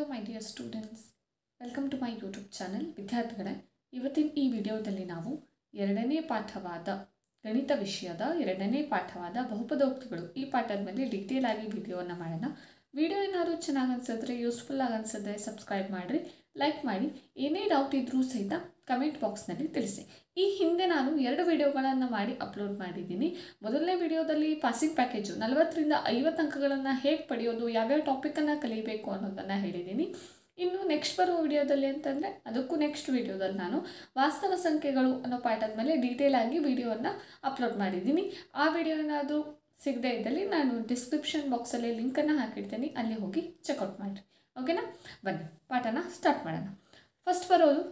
Hello my dear students, welcome to my YouTube channel. ವಿದ್ಯಾರ್ಥಿಗಳೇ, ಇವತ್ತಿನ ಈ ವಿಡಿಯೋದಲ್ಲಿ ನಾವು ಎರಡನೇ ಪಾಠವಾದ ಗಣಿತ ವಿಷಯದ ಎರಡನೇ ಪಾಠವಾದ ಬಹುಪದೋಕ್ತಿಗಳು ಈ ಪಾಠದ ಮೇಲೆ ಡೀಟೇಲ್ ಆಗಿ ವಿಡಿಯೋವನ್ನು ಮಾಡೋಣ. ವಿಡಿಯೋ ಏನಾದರೂ ಚೆನ್ನಾಗಿ ಅನಿಸಿದ್ರೆ, ಯೂಸ್ಫುಲ್ ಆಗಿ ಅನಿಸಿದ್ರೆ ಸಬ್ಸ್ಕ್ರೈಬ್ ಮಾಡಿರಿ, ಲೈಕ್ ಮಾಡಿ. ಏನೇ ಡೌಟ್ ಇದ್ರೂ ಸಹಿತ ಕಮೆಂಟ್ ಬಾಕ್ಸ್ನಲ್ಲಿ ತಿಳಿಸಿ. ಈ ಹಿಂದೆ ನಾನು 2 ವಿಡಿಯೋಗಳನ್ನು ಮಾಡಿ ಅಪ್ಲೋಡ್ ಮಾಡಿದ್ದೀನಿ. ಮೊದಲನೇ ವಿಡಿಯೋದಲ್ಲಿ ಪಾಸಿಂಗ್ ಪ್ಯಾಕೇಜು 40 ರಿಂದ 50 ಅಂಕಗಳನ್ನು ಹೇಗೆ ಪಡೆಯೋದು, ಯಾವ್ಯಾವ ಟಾಪಿಕನ್ನು ಕಲಿಯಬೇಕು ಅನ್ನೋದನ್ನು ಹೇಳಿದ್ದೀನಿ. ಇನ್ನು ನೆಕ್ಸ್ಟ್ ಬರೋ ವಿಡಿಯೋದಲ್ಲಿ ಅಂತಂದರೆ ಅದಕ್ಕೂ ನೆಕ್ಸ್ಟ್ ವಿಡಿಯೋದಲ್ಲಿ ನಾನು ವಾಸ್ತವ ಸಂಖ್ಯೆಗಳು ಅನ್ನೋ ಪಾಠದ ಮೇಲೆ ಡೀಟೇಲ್ ಆಗಿ ವಿಡಿಯೋವನ್ನು ಅಪ್ಲೋಡ್ ಮಾಡಿದ್ದೀನಿ. ಆ ವಿಡಿಯೋ ಏನಾದರೂ ಸಿಗದೇ ಇದ್ದಲ್ಲಿ ನಾನು ಡಿಸ್ಕ್ರಿಪ್ಷನ್ ಬಾಕ್ಸಲ್ಲಿ ಲಿಂಕನ್ನು ಹಾಕಿರ್ತೀನಿ, ಅಲ್ಲಿ ಹೋಗಿ ಚೆಕ್ಔಟ್ ಮಾಡಿರಿ. ಓಕೆನಾ? ಬನ್ನಿ ಪಾಠನ ಸ್ಟಾರ್ಟ್ ಮಾಡೋಣ. ಫಸ್ಟ್ ಬರೋದು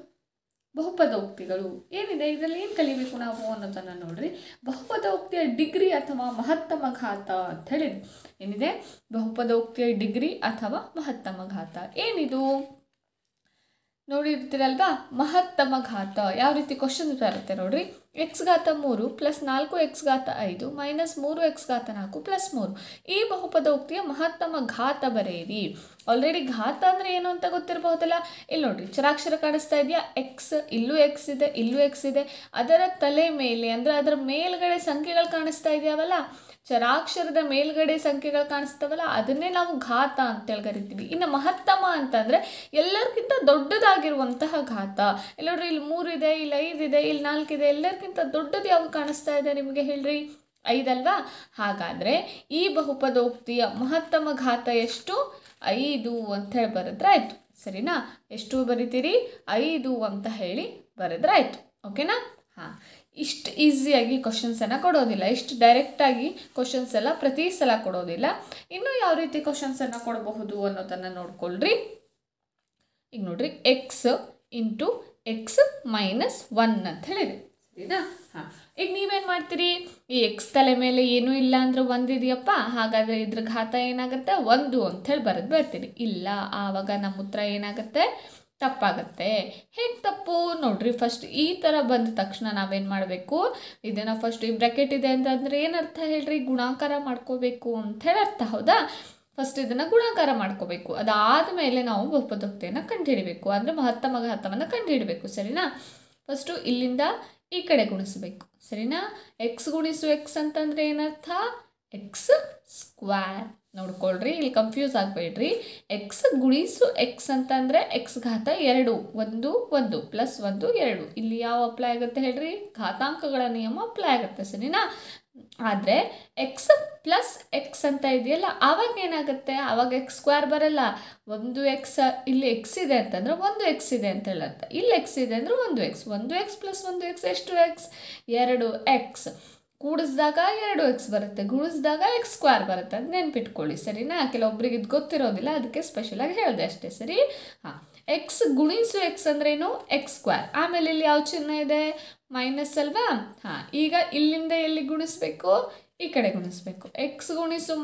ಬಹುಪದೋಕ್ತಿಗಳು. ಏನಿದೆ ಇದರಲ್ಲಿ, ಏನು ಕಲಿಬೇಕು ನಾವು ಅನ್ನೋದನ್ನು ನೋಡ್ರಿ. ಬಹುಪದೋಕ್ತಿಯ ಡಿಗ್ರಿ ಅಥವಾ ಮಹತ್ತಮ ಘಾತ ಅಂತ ಹೇಳಿದೆ. ಏನಿದೆ? ಬಹುಪದೋಕ್ತಿಯ ಡಿಗ್ರಿ ಅಥವಾ ಮಹತ್ತಮ ಘಾತ ಏನಿದು ನೋಡಿರ್ತೀರಲ್ವಾ? ಮಹತ್ತಮ ಘಾತ ಯಾವ ರೀತಿ ಕ್ವಶನ್ ಬರುತ್ತೆ ನೋಡ್ರಿ. ಎಕ್ಸ್ ಘಾತ 3 ಪ್ಲಸ್ 4x ಘಾತ 5 ಮೈನಸ್ 3x ಘಾತ 4 ಪ್ಲಸ್ 3. ಈ ಬಹುಪದೋಕ್ತಿಯ ಮಹತ್ತಮ ಘಾತ ಬರೆಯಿರಿ. ಆಲ್ರೆಡಿ ಘಾತ ಅಂದರೆ ಏನು ಅಂತ ಗೊತ್ತಿರಬಹುದಲ್ಲ. ಇಲ್ಲಿ ನೋಡ್ರಿ, ಚರಾಕ್ಷರ ಕಾಣಿಸ್ತಾ ಇದೆಯಾ? ಎಕ್ಸ್, ಇಲ್ಲೂ ಎಕ್ಸ್ ಇದೆ, ಇಲ್ಲೂ ಎಕ್ಸ್ ಇದೆ. ಅದರ ತಲೆ ಮೇಲೆ ಅಂದರೆ ಅದರ ಮೇಲ್ಗಡೆ ಸಂಖ್ಯೆಗಳು ಕಾಣಿಸ್ತಾ ಇದೆಯಾವಲ್ಲ, ಚರಾಕ್ಷರದ ಮೇಲ್ಗಡೆ ಸಂಖ್ಯೆಗಳು ಕಾಣಿಸ್ತಾವಲ್ಲ, ಅದನ್ನೇ ನಾವು ಘಾತ ಅಂತೇಳಿ ಕರಿತೀವಿ. ಇನ್ನು ಮಹತ್ತಮ ಅಂತಂದರೆ ಎಲ್ಲರಿಗಿಂತ ದೊಡ್ಡದಾಗಿರುವಂತಹ ಘಾತ. ಇಲ್ಲಿ ನೋಡ್ರಿ, ಇಲ್ಲಿ 3 ಇದೆ, ಇಲ್ಲಿ 5 ಇದೆ, ಇಲ್ಲಿ 4 ಇದೆ. ಎಲ್ಲರಿಗಿಂತ ದೊಡ್ಡದು ಯಾವುದು ಕಾಣಿಸ್ತಾ ಇದೆ ನಿಮಗೆ ಹೇಳ್ರಿ? 5 ಅಲ್ವಾ? ಹಾಗಾದರೆ ಈ ಬಹುಪದೋಕ್ತಿಯ ಮಹತ್ತಮ ಘಾತ ಎಷ್ಟು? 5 ಅಂತ ಹೇಳಿ ಬರೆದ್ರೆ ಆಯಿತು. ಸರಿನಾ? ಎಷ್ಟು ಬರಿತೀರಿ? 5 ಅಂತ ಹೇಳಿ ಬರೆದ್ರೆ ಆಯಿತು. ಓಕೆನಾ? ಹಾಂ, ಇಷ್ಟು ಈಸಿಯಾಗಿ ಕ್ವಶನ್ಸನ್ನು ಕೊಡೋದಿಲ್ಲ, ಇಷ್ಟು ಡೈರೆಕ್ಟಾಗಿ ಕ್ವಶನ್ಸ್ ಎಲ್ಲ ಪ್ರತಿ ಸಲ ಕೊಡೋದಿಲ್ಲ. ಇನ್ನೂ ಯಾವ ರೀತಿ ಕ್ವಶನ್ಸನ್ನು ಕೊಡಬಹುದು ಅನ್ನೋದನ್ನು ನೋಡ್ಕೊಳ್ರಿ. ಈಗ ನೋಡ್ರಿ, ಎಕ್ಸ್ ಇಂಟು ಎಕ್ಸ್ ಮೈನಸ್ 1 ಅಂತ ಹೇಳಿದೆ. ಸರಿನಾ? ಹಾಂ, ಈಗ ನೀವೇನು ಮಾಡ್ತೀರಿ? ಈ ಎಕ್ಸ್ ತಲೆ ಮೇಲೆ ಏನೂ ಇಲ್ಲ ಅಂದರೆ 1 ಇದೆಯಪ್ಪ, ಹಾಗಾದರೆ ಇದ್ರ ಘಾತ ಏನಾಗುತ್ತೆ? 1 ಅಂತ ಹೇಳಿ ಬರೆದು ಬರ್ತೀರಿ. ಇಲ್ಲ, ಆವಾಗ ನಮ್ಮ ಉತ್ತರ ಏನಾಗುತ್ತೆ? ತಪ್ಪಾಗುತ್ತೆ. ಹೇಗೆ ತಪ್ಪು ನೋಡ್ರಿ. ಫಸ್ಟ್ ಈ ಥರ ಬಂದ ತಕ್ಷಣ ನಾವೇನು ಮಾಡಬೇಕು? ಇದನ್ನು ಫಸ್ಟ್ ಈ ಬ್ರ್ಯಾಕೆಟ್ ಇದೆ ಅಂತಂದರೆ ಏನರ್ಥ ಹೇಳ್ರಿ? ಗುಣಾಕಾರ ಮಾಡ್ಕೋಬೇಕು ಅಂತ ಹೇಳಿ ಅರ್ಥ. ಹೌದಾ? ಫಸ್ಟ್ ಇದನ್ನು ಗುಣಾಕಾರ ಮಾಡ್ಕೋಬೇಕು. ಅದಾದಮೇಲೆ ನಾವು ಬಹುಪದೋಕ್ತಿಯನ್ನು ಕಂಡುಹಿಡಬೇಕು, ಅಂದರೆ ಮಹತ್ತಮ ಘಾತವನ್ನು ಕಂಡುಹಿಡಬೇಕು. ಸರಿನಾ? ಫಸ್ಟು ಇಲ್ಲಿಂದ ಈ ಕಡೆ ಗುಣಿಸಬೇಕು. ಸರಿನಾ? ಎಕ್ಸ್ ಗುಣಿಸು ಎಕ್ಸ್ ಅಂತಂದರೆ ಏನರ್ಥ? X square. ನೋಡ್ಕೊಳ್ರಿ, ಇಲ್ಲಿ ಕನ್ಫ್ಯೂಸ್ ಆಗಬೇಡ್ರಿ. ಎಕ್ಸ್ ಗುಣಿಸು ಎಕ್ಸ್ ಅಂತಂದರೆ ಎಕ್ಸ್ ಘಾತ 2, 1 1 ಪ್ಲಸ್ 1 2. ಇಲ್ಲಿ ಯಾವ ಅಪ್ಲೈ ಆಗುತ್ತೆ ಹೇಳ್ರಿ? ಘಾತಾಂಕಗಳ ನಿಯಮ ಅಪ್ಲೈ ಆಗುತ್ತೆ. ಸರಿನಾ? ಆದರೆ ಎಕ್ಸ್ ಪ್ಲಸ್ ಎಕ್ಸ್ ಅಂತ ಇದೆಯಲ್ಲ, ಆವಾಗ ಏನಾಗುತ್ತೆ? ಆವಾಗ ಎಕ್ಸ್ ಸ್ಕ್ವೇರ್ ಬರಲ್ಲ. 1x, ಇಲ್ಲಿ ಎಕ್ಸ್ ಇದೆ ಅಂತಂದ್ರೆ 1x ಇದೆ ಅಂತ ಹೇಳತ್ತೆ. ಇಲ್ಲಿ ಎಕ್ಸ್ ಇದೆ ಅಂದರೆ 1x. 1x ಪ್ಲಸ್ 1x ಎಷ್ಟು? X 2x. ಕೂಡಿಸಿದಾಗ 2x ಬರುತ್ತೆ, ಗುಣಿಸಿದಾಗ ಎಕ್ಸ್ ಸ್ಕ್ವೇರ್ ಬರುತ್ತೆ. ಅದು ನೆನ್ಪಿಟ್ಕೊಳ್ಳಿ. ಸರಿನಾ? ಕೆಲವೊಬ್ಬರಿಗೆ ಇದು ಗೊತ್ತಿರೋದಿಲ್ಲ, ಅದಕ್ಕೆ ಸ್ಪೆಷಲಾಗಿ ಹೇಳಿದೆ ಅಷ್ಟೇ. ಸರಿ? ಹಾಂ, ಎಕ್ಸ್ ಗುಣಿಸು ಎಕ್ಸ್ ಅಂದ್ರೇನು? X square. ಆಮೇಲೆ ಇಲ್ಲಿ ಯಾವ ಚಿಹ್ನೆ ಇದೆ? ಮೈನಸ್ ಅಲ್ವಾ? ಹಾಂ, ಈಗ ಇಲ್ಲಿಂದ ಎಲ್ಲಿ ಗುಣಿಸ್ಬೇಕು? ಈ ಕಡೆ ಗುಣಿಸ್ಬೇಕು. ಎಕ್ಸ್ ಗುಣಿಸು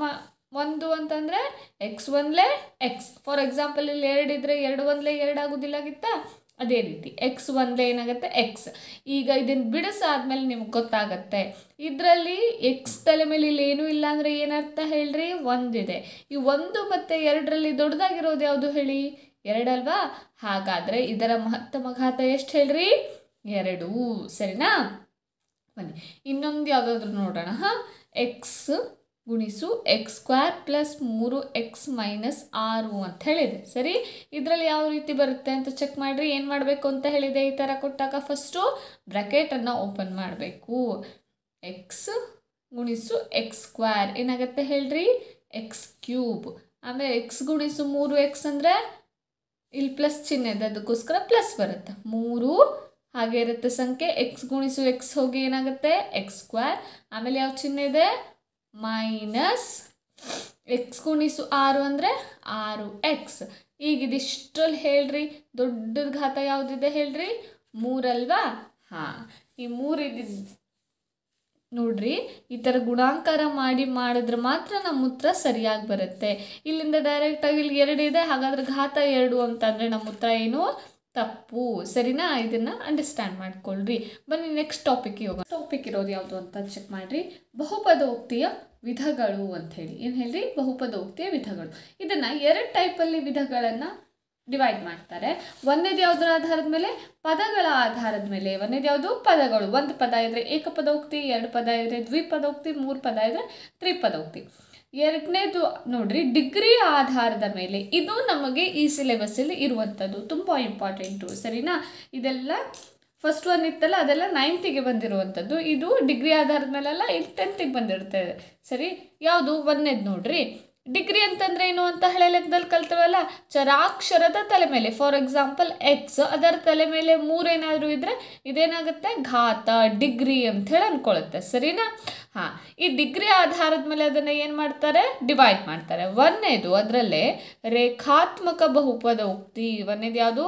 1 ಅಂತಂದರೆ ಎಕ್ಸ್ 1 ಎಕ್ಸ್. ಫಾರ್ ಎಕ್ಸಾಂಪಲ್ ಇಲ್ಲಿ 2 ಇದ್ದರೆ 2 1 2 ಆಗೋದಿಲ್ಲಾಗಿತ್ತಾ? ಅದೇ ರೀತಿ ಎಕ್ಸ್ 1 ಏನಾಗುತ್ತೆ? ಎಕ್ಸ್. ಈಗ ಇದನ್ನು ಬಿಡಿಸಾದ್ಮೇಲೆ ನಿಮ್ಗೆ ಗೊತ್ತಾಗತ್ತೆ. ಇದರಲ್ಲಿ ಎಕ್ಸ್ ತಲೆ ಮೇಲೆ ಇಲ್ಲಿ ಏನೂ ಇಲ್ಲ ಅಂದರೆ ಏನರ್ಥ ಹೇಳ್ರಿ? 1 ಇದೆ. ಈ 1 ಮತ್ತು 2ರಲ್ಲಿ ದೊಡ್ಡದಾಗಿರೋದು ಯಾವುದು ಹೇಳಿ? 2 ಅಲ್ವಾ? ಹಾಗಾದರೆ ಇದರ ಮಹತ್ತಮ ಘಾತ ಎಷ್ಟು ಹೇಳ್ರಿ? 2. ಸರಿನಾ? ಬನ್ನಿ ಇನ್ನೊಂದು ಯಾವುದಾದ್ರೂ ನೋಡೋಣ. ಹಾಂ, ಎಕ್ಸ್ ಗುಣಿಸು X square plus 3x minus 6 ಅಂತ ಹೇಳಿದೆ. ಸರಿ? ಇದರಲ್ಲಿ ಯಾವ ರೀತಿ ಬರುತ್ತೆ ಅಂತ ಚೆಕ್ ಮಾಡಿರಿ. ಏನು ಮಾಡಬೇಕು ಅಂತ ಹೇಳಿದೆ? ಈ ಥರ ಕೊಟ್ಟಾಗ ಫಸ್ಟು ಬ್ರ್ಯಾಕೆಟನ್ನು ಓಪನ್ ಮಾಡಬೇಕು. ಎಕ್ಸ್ ಗುಣಿಸು ಎಕ್ಸ್ ಸ್ಕ್ವೇರ್ ಏನಾಗುತ್ತೆ ಹೇಳ್ರಿ? X cube. ಆಮೇಲೆ ಎಕ್ಸ್ ಗುಣಿಸು 3x ಅಂದರೆ ಇಲ್ಲಿ ಪ್ಲಸ್ ಚಿಹ್ನೆ ಇದೆ, ಅದಕ್ಕೋಸ್ಕರ ಪ್ಲಸ್ ಬರುತ್ತೆ. 3 ಹಾಗೆ ಇರುತ್ತೆ ಸಂಖ್ಯೆ. ಎಕ್ಸ್ ಗುಣಿಸು ಎಕ್ಸ್ ಹೋಗಿ ಏನಾಗುತ್ತೆ? X square. ಆಮೇಲೆ ಯಾವ ಚಿಹ್ನೆ ಇದೆ? ಮೈನಸ್ ಎಕ್ಸ್ ಗುಣಿಸು 6 ಅಂದರೆ 6x. ಈಗ ಇದಿಷ್ಟರಲ್ಲಿ ಹೇಳ್ರಿ, ದೊಡ್ಡದ ಘಾತ ಯಾವುದಿದೆ ಹೇಳ್ರಿ? 3 ಅಲ್ವಾ? ಹಾಂ, ಈ 3 ಇದ್ದಿದ್ದು ನೋಡ್ರಿ, ಈ ಥರ ಗುಣಾಕಾರ ಮಾಡಿದ್ರೆ ಮಾತ್ರ ನಮ್ಮ ಉತ್ತರ ಸರಿಯಾಗಿ ಬರುತ್ತೆ. ಇಲ್ಲಿಂದ ಡೈರೆಕ್ಟಾಗಿ ಇಲ್ಲಿ 2 ಇದೆ, ಹಾಗಾದ್ರೆ ಘಾತ 2 ಅಂತಂದರೆ ನಮ್ಮ ಉತ್ತರ ಏನು? ತಪ್ಪು. ಸರಿನಾ? ಇದನ್ನು ಅಂಡರ್ಸ್ಟ್ಯಾಂಡ್ ಮಾಡ್ಕೊಳ್ರಿ. ಬನ್ನಿ ನೆಕ್ಸ್ಟ್ ಟಾಪಿಕ್ಗೆ ಹೋಗೋಣ. ಟಾಪಿಕ್ ಇರೋದು ಯಾವುದು ಅಂತ ಚೆಕ್ ಮಾಡಿರಿ. ಬಹುಪದೋಕ್ತಿಯ ವಿಧಗಳು ಅಂತ ಹೇಳಿ. ಏನು ಹೇಳ್ರಿ? ಬಹುಪದೋಕ್ತಿಯ ವಿಧಗಳು. ಇದನ್ನು 2 ಟೈಪಲ್ಲಿ ವಿಧಗಳನ್ನು ಡಿವೈಡ್ ಮಾಡ್ತಾರೆ. ಒಂದೇದು ಯಾವುದರ ಆಧಾರದ ಮೇಲೆ? ಪದಗಳ ಆಧಾರದ ಮೇಲೆ. ಒಂದೇದು ಯಾವುದು? ಪದಗಳು. ಒಂದು ಪದ ಇದ್ದರೆ ಏಕಪದೋಕ್ತಿ, ಎರಡು ಪದ ಇದ್ದರೆ ದ್ವಿಪದೋಕ್ತಿ, ಮೂರು ಪದ ಇದ್ದರೆ ತ್ರಿಪದೋಕ್ತಿ. ಎರಡನೇದು ನೋಡ್ರಿ, ಡಿಗ್ರಿ ಆಧಾರದ ಮೇಲೆ. ಇದು ನಮಗೆ ಈ ಸಿಲೆಬಸ್ಸಲ್ಲಿ ಇರುವಂಥದ್ದು, ತುಂಬ ಇಂಪಾರ್ಟೆಂಟು, ಸರಿನಾ? ಇದೆಲ್ಲ ಫಸ್ಟ್ ಒನ್ ಇತ್ತಲ್ಲ, ಅದೆಲ್ಲ 9th ಬಂದಿರುವಂಥದ್ದು. ಇದು ಡಿಗ್ರಿ ಆಧಾರದ ಮೇಲೆಲ್ಲ ಇದು 10th ಬಂದಿರ್ತದೆ, ಸರಿ? ಯಾವುದು? ಒಂದೇದು ನೋಡ್ರಿ, ಡಿಗ್ರಿ ಅಂತಂದ್ರೆ ಏನು ಅಂತ ಹಳೆ ಲೆಕ್ಕದಲ್ಲಿ ಕಲ್ತವಲ್ಲ, ಚರಾಕ್ಷರದ ತಲೆ ಮೇಲೆ. ಫಾರ್ ಎಕ್ಸಾಂಪಲ್ ಎಕ್ಸ್, ಅದರ ತಲೆ ಮೇಲೆ 3 ಏನಾದರೂ ಇದ್ದರೆ ಇದೇನಾಗುತ್ತೆ? ಘಾತ, ಡಿಗ್ರಿ ಅಂತ ಹೇಳಿ ಅಂದ್ಕೊಳ್ಳುತ್ತೆ, ಸರಿನಾ? ಹಾಂ, ಈ ಡಿಗ್ರಿ ಆಧಾರದ ಮೇಲೆ ಅದನ್ನು ಏನು ಮಾಡ್ತಾರೆ? ಡಿವೈಡ್ ಮಾಡ್ತಾರೆ. ಒಂದೇದು ಅದರಲ್ಲೇ ರೇಖಾತ್ಮಕ ಬಹುಪದೋಕ್ತಿ. ಒಂದೇದು ಯಾವುದು?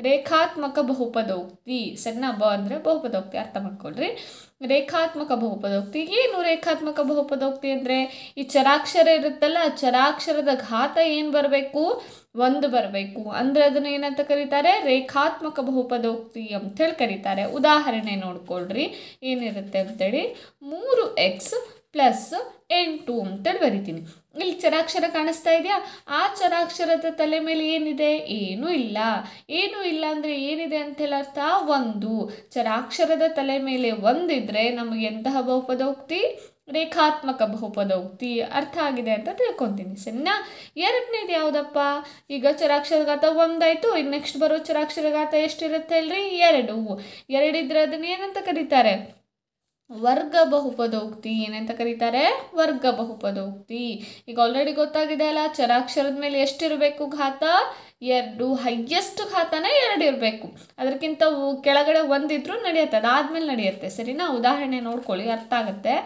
ರೇಖಾತ್ಮಕ ಬಹುಪದೋಕ್ತಿ, ಸರಿನಾ? ಅಂದರೆ ಬಹುಪದೋಕ್ತಿ, ಅರ್ಥ ಮಾಡ್ಕೊಳ್ರಿ. ರೇಖಾತ್ಮಕ ಬಹುಪದೋಕ್ತಿ. ಏನು ರೇಖಾತ್ಮಕ ಬಹುಪದೋಕ್ತಿ ಅಂದರೆ, ಈ ಚರಾಕ್ಷರ ಇರುತ್ತಲ್ಲ, ಚರಾಕ್ಷರದ ಘಾತ ಏನು ಬರಬೇಕು? 1 ಬರಬೇಕು. ಅಂದರೆ ಅದನ್ನು ಏನಂತ ಕರೀತಾರೆ? ರೇಖಾತ್ಮಕ ಬಹುಪದೋಕ್ತಿ ಅಂಥೇಳಿ ಕರೀತಾರೆ. ಉದಾಹರಣೆ ನೋಡ್ಕೊಳ್ರಿ, ಏನಿರುತ್ತೆ ಅಂತೇಳಿ. 3x + 8 ಅಂತೇಳಿ ಬರಿತೀನಿ. ಇಲ್ಲಿ ಚರಾಕ್ಷರ ಕಾಣಿಸ್ತಾ ಇದೆಯಾ? ಆ ಚರಾಕ್ಷರದ ತಲೆ ಮೇಲೆ ಏನಿದೆ? ಏನೂ ಇಲ್ಲ. ಏನೂ ಇಲ್ಲ ಅಂದರೆ ಏನಿದೆ ಅಂತೇಳಿ ಅರ್ಥ? 1. ಚರಾಕ್ಷರದ ತಲೆ ಮೇಲೆ 1 ಇದ್ದರೆ ನಮಗೆ ಎಂತಹ ಬಹುಪದೋಕ್ತಿ? ರೇಖಾತ್ಮಕ ಬಹುಪದೋಕ್ತಿ. ಅರ್ಥ ಆಗಿದೆ ಅಂತ ತಿಳ್ಕೊತೀನಿ, ಸರಿನಾ? ಎರಡನೇದು ಯಾವುದಪ್ಪ? ಈಗ ಚರಾಕ್ಷರಘಾತ 1 ಆಯಿತು. ಈಗ ನೆಕ್ಸ್ಟ್ ಬರೋ ಚರಾಕ್ಷರಘಾತ ಎಷ್ಟಿರುತ್ತೆ ಹೇಳ್ರಿ? 2 ಇದ್ದರೆ ಅದನ್ನ ಏನಂತ ಕರೀತಾರೆ? ವರ್ಗ ಬಹುಪದೋಕ್ತಿ. ಏನಂತ ಕರೀತಾರೆ? ವರ್ಗ ಬಹುಪದೋಕ್ತಿ. ಈಗ ಆಲ್ರೆಡಿ ಗೊತ್ತಾಗಿದೆ ಅಲ್ಲ, ಚರಾಕ್ಷರದ ಮೇಲೆ ಎಷ್ಟಿರಬೇಕು ಘಾತ? 2. ಹೈಯೆಸ್ಟ್ ಘಾತನೇ 2 ಇರಬೇಕು. ಅದಕ್ಕಿಂತ ಕೆಳಗಡೆ 1 ಇದ್ರೂ ನಡೆಯುತ್ತೆ, ಅದಾದ್ಮೇಲೆ ನಡೆಯುತ್ತೆ, ಸರಿನಾ? ಉದಾಹರಣೆ ನೋಡ್ಕೊಳ್ಳಿ, ಅರ್ಥ ಆಗುತ್ತೆ.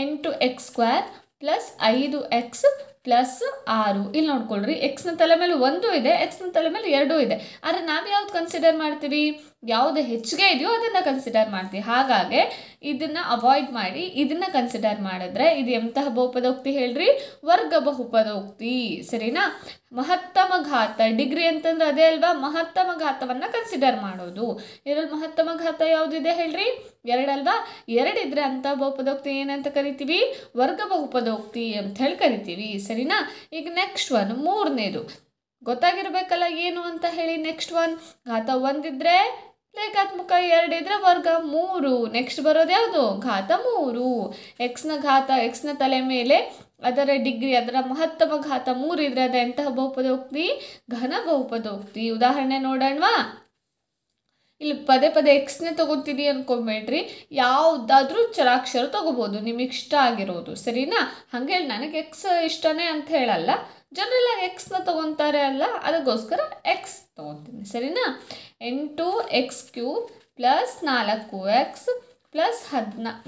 8x² + 5x + 6. ಇಲ್ಲಿ ನೋಡ್ಕೊಳ್ರಿ, ಎಕ್ಸ್ನ ತಲೆ ಮೇಲೆ 1 ಇದೆ, ಎಕ್ಸ್ನ ತಲೆ ಮೇಲೆ 2 ಇದೆ. ಆದರೆ ನಾವು ಯಾವ್ದು ಕನ್ಸಿಡರ್ ಮಾಡ್ತೀವಿ? ಯಾವುದು ಹೆಚ್ಚಿಗೆ ಇದೆಯೋ ಅದನ್ನು ಕನ್ಸಿಡರ್ ಮಾಡ್ತೀವಿ. ಹಾಗಾಗಿ ಇದನ್ನು ಅವಾಯ್ಡ್ ಮಾಡಿ ಇದನ್ನು ಕನ್ಸಿಡರ್ ಮಾಡಿದ್ರೆ ಇದು ಎಂತಹ ಬಹುಪದೋಕ್ತಿ ಹೇಳ್ರಿ? ವರ್ಗ ಬಹುಪದೋಕ್ತಿ, ಸರಿನಾ? ಮಹತ್ತಮ ಘಾತ, ಡಿಗ್ರಿ ಅಂತಂದ್ರೆ ಅದೇ ಅಲ್ವಾ? ಮಹತ್ತಮ ಘಾತವನ್ನು ಕನ್ಸಿಡರ್ ಮಾಡೋದು. ಇದರಲ್ಲಿ ಮಹತ್ತಮ ಘಾತ ಯಾವುದಿದೆ ಹೇಳ್ರಿ? 2 ಅಲ್ವಾ? 2 ಇದ್ರೆ ಅಂಥ ಬಹುಪದೋಕ್ತಿ ಏನಂತ ಕರಿತೀವಿ? ವರ್ಗ ಬಹುಪದೋಕ್ತಿ ಅಂತ ಹೇಳಿ ಕರಿತೀವಿ, ಸರಿನಾ? ಈಗ ನೆಕ್ಸ್ಟ್ ಒನ್, 3ನೇದು ಗೊತ್ತಾಗಿರ್ಬೇಕಲ್ಲ ಏನು ಅಂತ ಹೇಳಿ. ನೆಕ್ಸ್ಟ್ ಒನ್, ಘಾತ 1 ಇದ್ರೆ ರೇಖಾತ್ಮಕ, 2 ಇದ್ರೆ ವರ್ಗ, 3. ನೆಕ್ಸ್ಟ್ ಬರೋದು ಯಾವುದು? ಘಾತ 3. ಎಕ್ಸ್ನ ಘಾತ, ಎಕ್ಸ್ನ ತಲೆ ಮೇಲೆ ಅದರ ಡಿಗ್ರಿ, ಅದರ ಮಹತ್ತಮ ಘಾತ 3 ಇದ್ರೆ ಅದು ಎಂತಹ ಬಹುಪದೋಕ್ತಿ? ಘನ ಬಹುಪದೋಕ್ತಿ. ಉದಾಹರಣೆ ನೋಡೋಣವಾ? ಇಲ್ಲಿ ಪದೇ ಪದೇ ಎಕ್ಸ್ನೇ ತಗೋತೀವಿ ಅನ್ಕೊಬೇಡ್ರಿ, ಯಾವುದಾದ್ರೂ ಚರಾಕ್ಷರ ತಗೋಬೋದು ನಿಮಗೆ ಇಷ್ಟ ಆಗಿರೋದು, ಸರಿನಾ? ಹಂಗೇಳಿ ನನಗೆ ಎಕ್ಸ್ ಇಷ್ಟನೇ ಅಂತ ಹೇಳಲ್ಲ, ಜನರಲಾಗಿ ಎಕ್ಸ್ನ ತೊಗೊತಾರೆ ಅಲ್ಲ, ಅದಕ್ಕೋಸ್ಕರ ಎಕ್ಸ್ ತೊಗೊತೀನಿ, ಸರಿನಾ? 8x³ + 4x +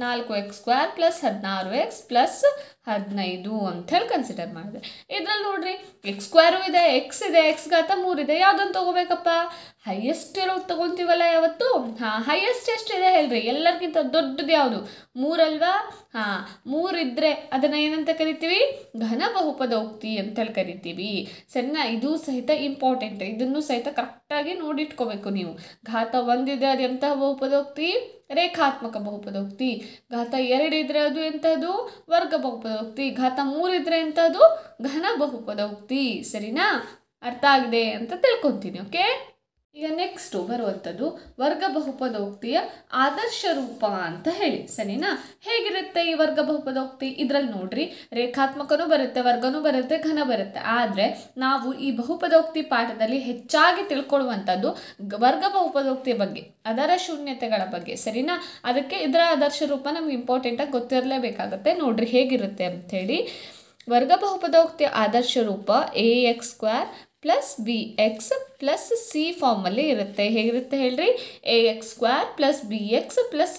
4x² + 16x + 15 ಅಂಥೇಳಿ ಕನ್ಸಿಡರ್ ಮಾಡಿದೆ. ಇದ್ರಲ್ಲಿ ನೋಡ್ರಿ, x² ಇದೆ, ಎಕ್ಸ್ ಇದೆ, ಎಕ್ಸ್ ಘಾತ 3 ಇದೆ. ಯಾವುದನ್ನು ತೊಗೋಬೇಕಪ್ಪ? ಹೈಯೆಸ್ಟ್ ಇರೋದು ತೊಗೊತೀವಲ್ಲ ಯಾವತ್ತು? ಹಾಂ, ಹೈಯೆಸ್ಟ್ ಎಷ್ಟಿದೆ ಹೇಳ್ರಿ? ಎಲ್ಲರಿಗಿಂತ ದೊಡ್ಡದು ಯಾವುದು? 3 ಅಲ್ವಾ? ಹಾಂ, 3 ಇದ್ದರೆ ಅದನ್ನು ಏನಂತ ಕರಿತೀವಿ? ಘನ ಬಹುಪದೋಕ್ತಿ ಅಂತೇಳಿ ಕರಿತೀವಿ, ಸರಿನಾ? ಇದು ಸಹಿತ ಇಂಪಾರ್ಟೆಂಟ್, ಇದನ್ನು ಸಹಿತ ಕರೆಕ್ಟಾಗಿ ನೋಡಿಟ್ಕೋಬೇಕು ನೀವು. ಘಾತ 1 ಇದ್ದರೆ ಅದು ಎಂತಹ ಬಹುಪದೋಕ್ತಿ? ರೇಖಾತ್ಮಕ ಬಹುಪದೋಕ್ತಿ. ಘಾತ 2 ಇದ್ದರೆ ಅದು ಎಂಥದ್ದು? ವರ್ಗ ಬಹುಪದೋಕ್ತಿ. ಘಾತ 3 ಇದ್ದರೆ ಎಂಥದ್ದು? ಘನ ಬಹುಪದೋಕ್ತಿ, ಸರಿನಾ? ಅರ್ಥ ಆಗಿದೆ ಅಂತ ತಿಳ್ಕೊತೀನಿ, ಓಕೆ? ಈಗ ನೆಕ್ಸ್ಟು ಬರುವಂಥದ್ದು ವರ್ಗ ಬಹುಪದೋಕ್ತಿಯ ಆದರ್ಶ ರೂಪ ಅಂತ ಹೇಳಿ, ಸರಿನಾ? ಹೇಗಿರುತ್ತೆ ಈ ವರ್ಗ ಬಹುಪದೋಕ್ತಿ? ಇದರಲ್ಲಿ ನೋಡ್ರಿ, ರೇಖಾತ್ಮಕನೂ ಬರುತ್ತೆ, ವರ್ಗನೂ ಬರುತ್ತೆ, ಘನ ಬರುತ್ತೆ. ಆದರೆ ನಾವು ಈ ಬಹುಪದೋಕ್ತಿ ಪಾಠದಲ್ಲಿ ಹೆಚ್ಚಾಗಿ ತಿಳ್ಕೊಳ್ಳುವಂಥದ್ದು ವರ್ಗ ಬಹುಪದೋಕ್ತಿಯ ಬಗ್ಗೆ, ಅದರ ಶೂನ್ಯತೆಗಳ ಬಗ್ಗೆ, ಸರಿನಾ? ಅದಕ್ಕೆ ಇದರ ಆದರ್ಶ ರೂಪ ನಮ್ಗೆ ಇಂಪಾರ್ಟೆಂಟಾಗಿ ಗೊತ್ತಿರಲೇಬೇಕಾಗತ್ತೆ. ನೋಡ್ರಿ ಹೇಗಿರುತ್ತೆ ಅಂಥೇಳಿ. ವರ್ಗ ಬಹುಪದೋಕ್ತಿಯ ಆದರ್ಶ ರೂಪ ax² + bx + c ಫಾರ್ಮಲ್ಲಿ ಇರುತ್ತೆ. ಹೇಗಿರುತ್ತೆ ಹೇಳ್ರಿ? ax² + bx +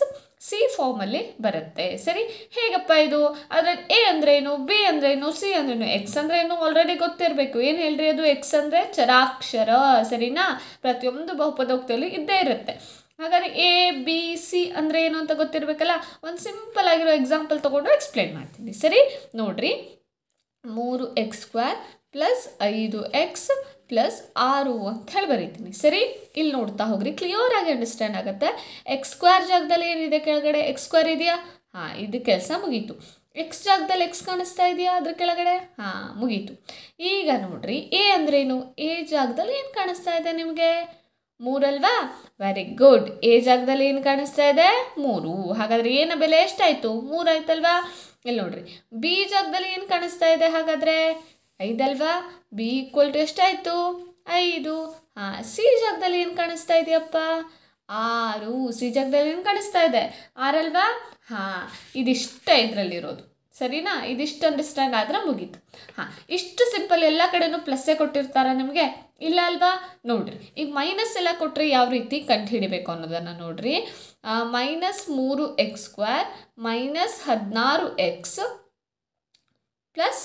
c ಫಾರ್ಮಲ್ಲಿ ಬರುತ್ತೆ, ಸರಿ? ಹೇಗಪ್ಪ ಇದು? ಅದರಲ್ಲಿ ಎ ಅಂದ್ರೇನು, ಬಿ ಅಂದ್ರೇನು, ಸಿ ಅಂದ್ರೇನು? ಎಕ್ಸ್ ಅಂದ್ರೇನು ಆಲ್ರೆಡಿ ಗೊತ್ತಿರಬೇಕು. ಏನು ಹೇಳ್ರಿ? ಅದು ಎಕ್ಸ್ ಅಂದರೆ ಚರಾಕ್ಷರ, ಸರಿನಾ? ಪ್ರತಿಯೊಂದು ಬಹುಪದೋಕ್ತಿಯಲ್ಲಿ ಇದ್ದೇ ಇರುತ್ತೆ. ಹಾಗಾದರೆ ಎ ಬಿ ಸಿ ಅಂದರೆ ಏನು ಅಂತ ಗೊತ್ತಿರಬೇಕಲ್ಲ. ಒಂದು ಸಿಂಪಲ್ ಆಗಿರೋ ಎಕ್ಸಾಂಪಲ್ ತೊಗೊಂಡು ಎಕ್ಸ್ಪ್ಲೇನ್ ಮಾಡ್ತೀನಿ, ಸರಿ? ನೋಡ್ರಿ, 3x² + 5x + 6 ಅಂತ ಹೇಳಿ ಬರೀತೀನಿ, ಸರಿ? ಇಲ್ಲಿ ನೋಡ್ತಾ ಹೋಗ್ರಿ, ಕ್ಲಿಯರ್ ಆಗಿ ಅಂಡರ್ಸ್ಟ್ಯಾಂಡ್ ಆಗುತ್ತೆ. x² ಜಾಗದಲ್ಲಿ ಏನಿದೆ ಕೆಳಗಡೆ? x² ಇದೆಯಾ? ಹಾಂ, ಇದು ಕೆಲಸ ಮುಗೀತು. ಎಕ್ಸ್ ಜಾಗದಲ್ಲಿ ಎಕ್ಸ್ ಕಾಣಿಸ್ತಾ ಇದೆಯಾ ಅದ್ರ ಕೆಳಗಡೆ? ಹಾಂ, ಮುಗೀತು. ಈಗ ನೋಡ್ರಿ ಎ ಅಂದ್ರೇನು? ಎ ಜಾಗದಲ್ಲಿ ಏನು ಕಾಣಿಸ್ತಾ ಇದೆ ನಿಮಗೆ? 3 ಅಲ್ವಾ? Very good. ಎ ಜಾಗದಲ್ಲಿ ಏನು ಕಾಣಿಸ್ತಾ ಇದೆ? 3. ಹಾಗಾದರೆ ಏನ ಬೆಲೆ ಎಷ್ಟಾಯಿತು? 3 ಆಯ್ತಲ್ವಾ? ಇಲ್ಲಿ ನೋಡ್ರಿ ಬಿ ಜಾಗದಲ್ಲಿ ಏನು ಕಾಣಿಸ್ತಾ ಇದೆ? ಹಾಗಾದರೆ 5 ಅಲ್ವಾ? ಬಿ ಈಕ್ವಲ್ ಟು ಎಷ್ಟಾಯಿತು? 5. ಹಾಂ, ಸಿ ಜಾಗದಲ್ಲಿ ಏನು ಕಾಣಿಸ್ತಾ ಇದೆಯಪ್ಪ? 6. ಸಿ ಜಾಗದಲ್ಲಿ ಏನು ಕಾಣಿಸ್ತಾ ಇದೆ? 6 ಅಲ್ವಾ? ಹಾಂ, ಇದಿಷ್ಟ ಇದರಲ್ಲಿರೋದು. ಸರಿನಾ? ಇದಿಷ್ಟು ಅಂಡರ್ಸ್ಟ್ಯಾಂಡ್ ಆದರೆ ಮುಗೀತು. ಹಾಂ, ಇಷ್ಟು ಸಿಂಪಲ್. ಎಲ್ಲ ಕಡೆನೂ ಪ್ಲಸ್ಸೇ ಕೊಟ್ಟಿರ್ತಾರ ನಿಮಗೆ? ಇಲ್ಲ ಅಲ್ವಾ? ನೋಡ್ರಿ, ಈಗ ಮೈನಸ್ ಎಲ್ಲ ಕೊಟ್ಟರೆ ಯಾವ ರೀತಿ ಕಂಡು ಹಿಡಿಬೇಕು ಅನ್ನೋದನ್ನು ನೋಡ್ರಿ. -3x² -16x ಪ್ಲಸ್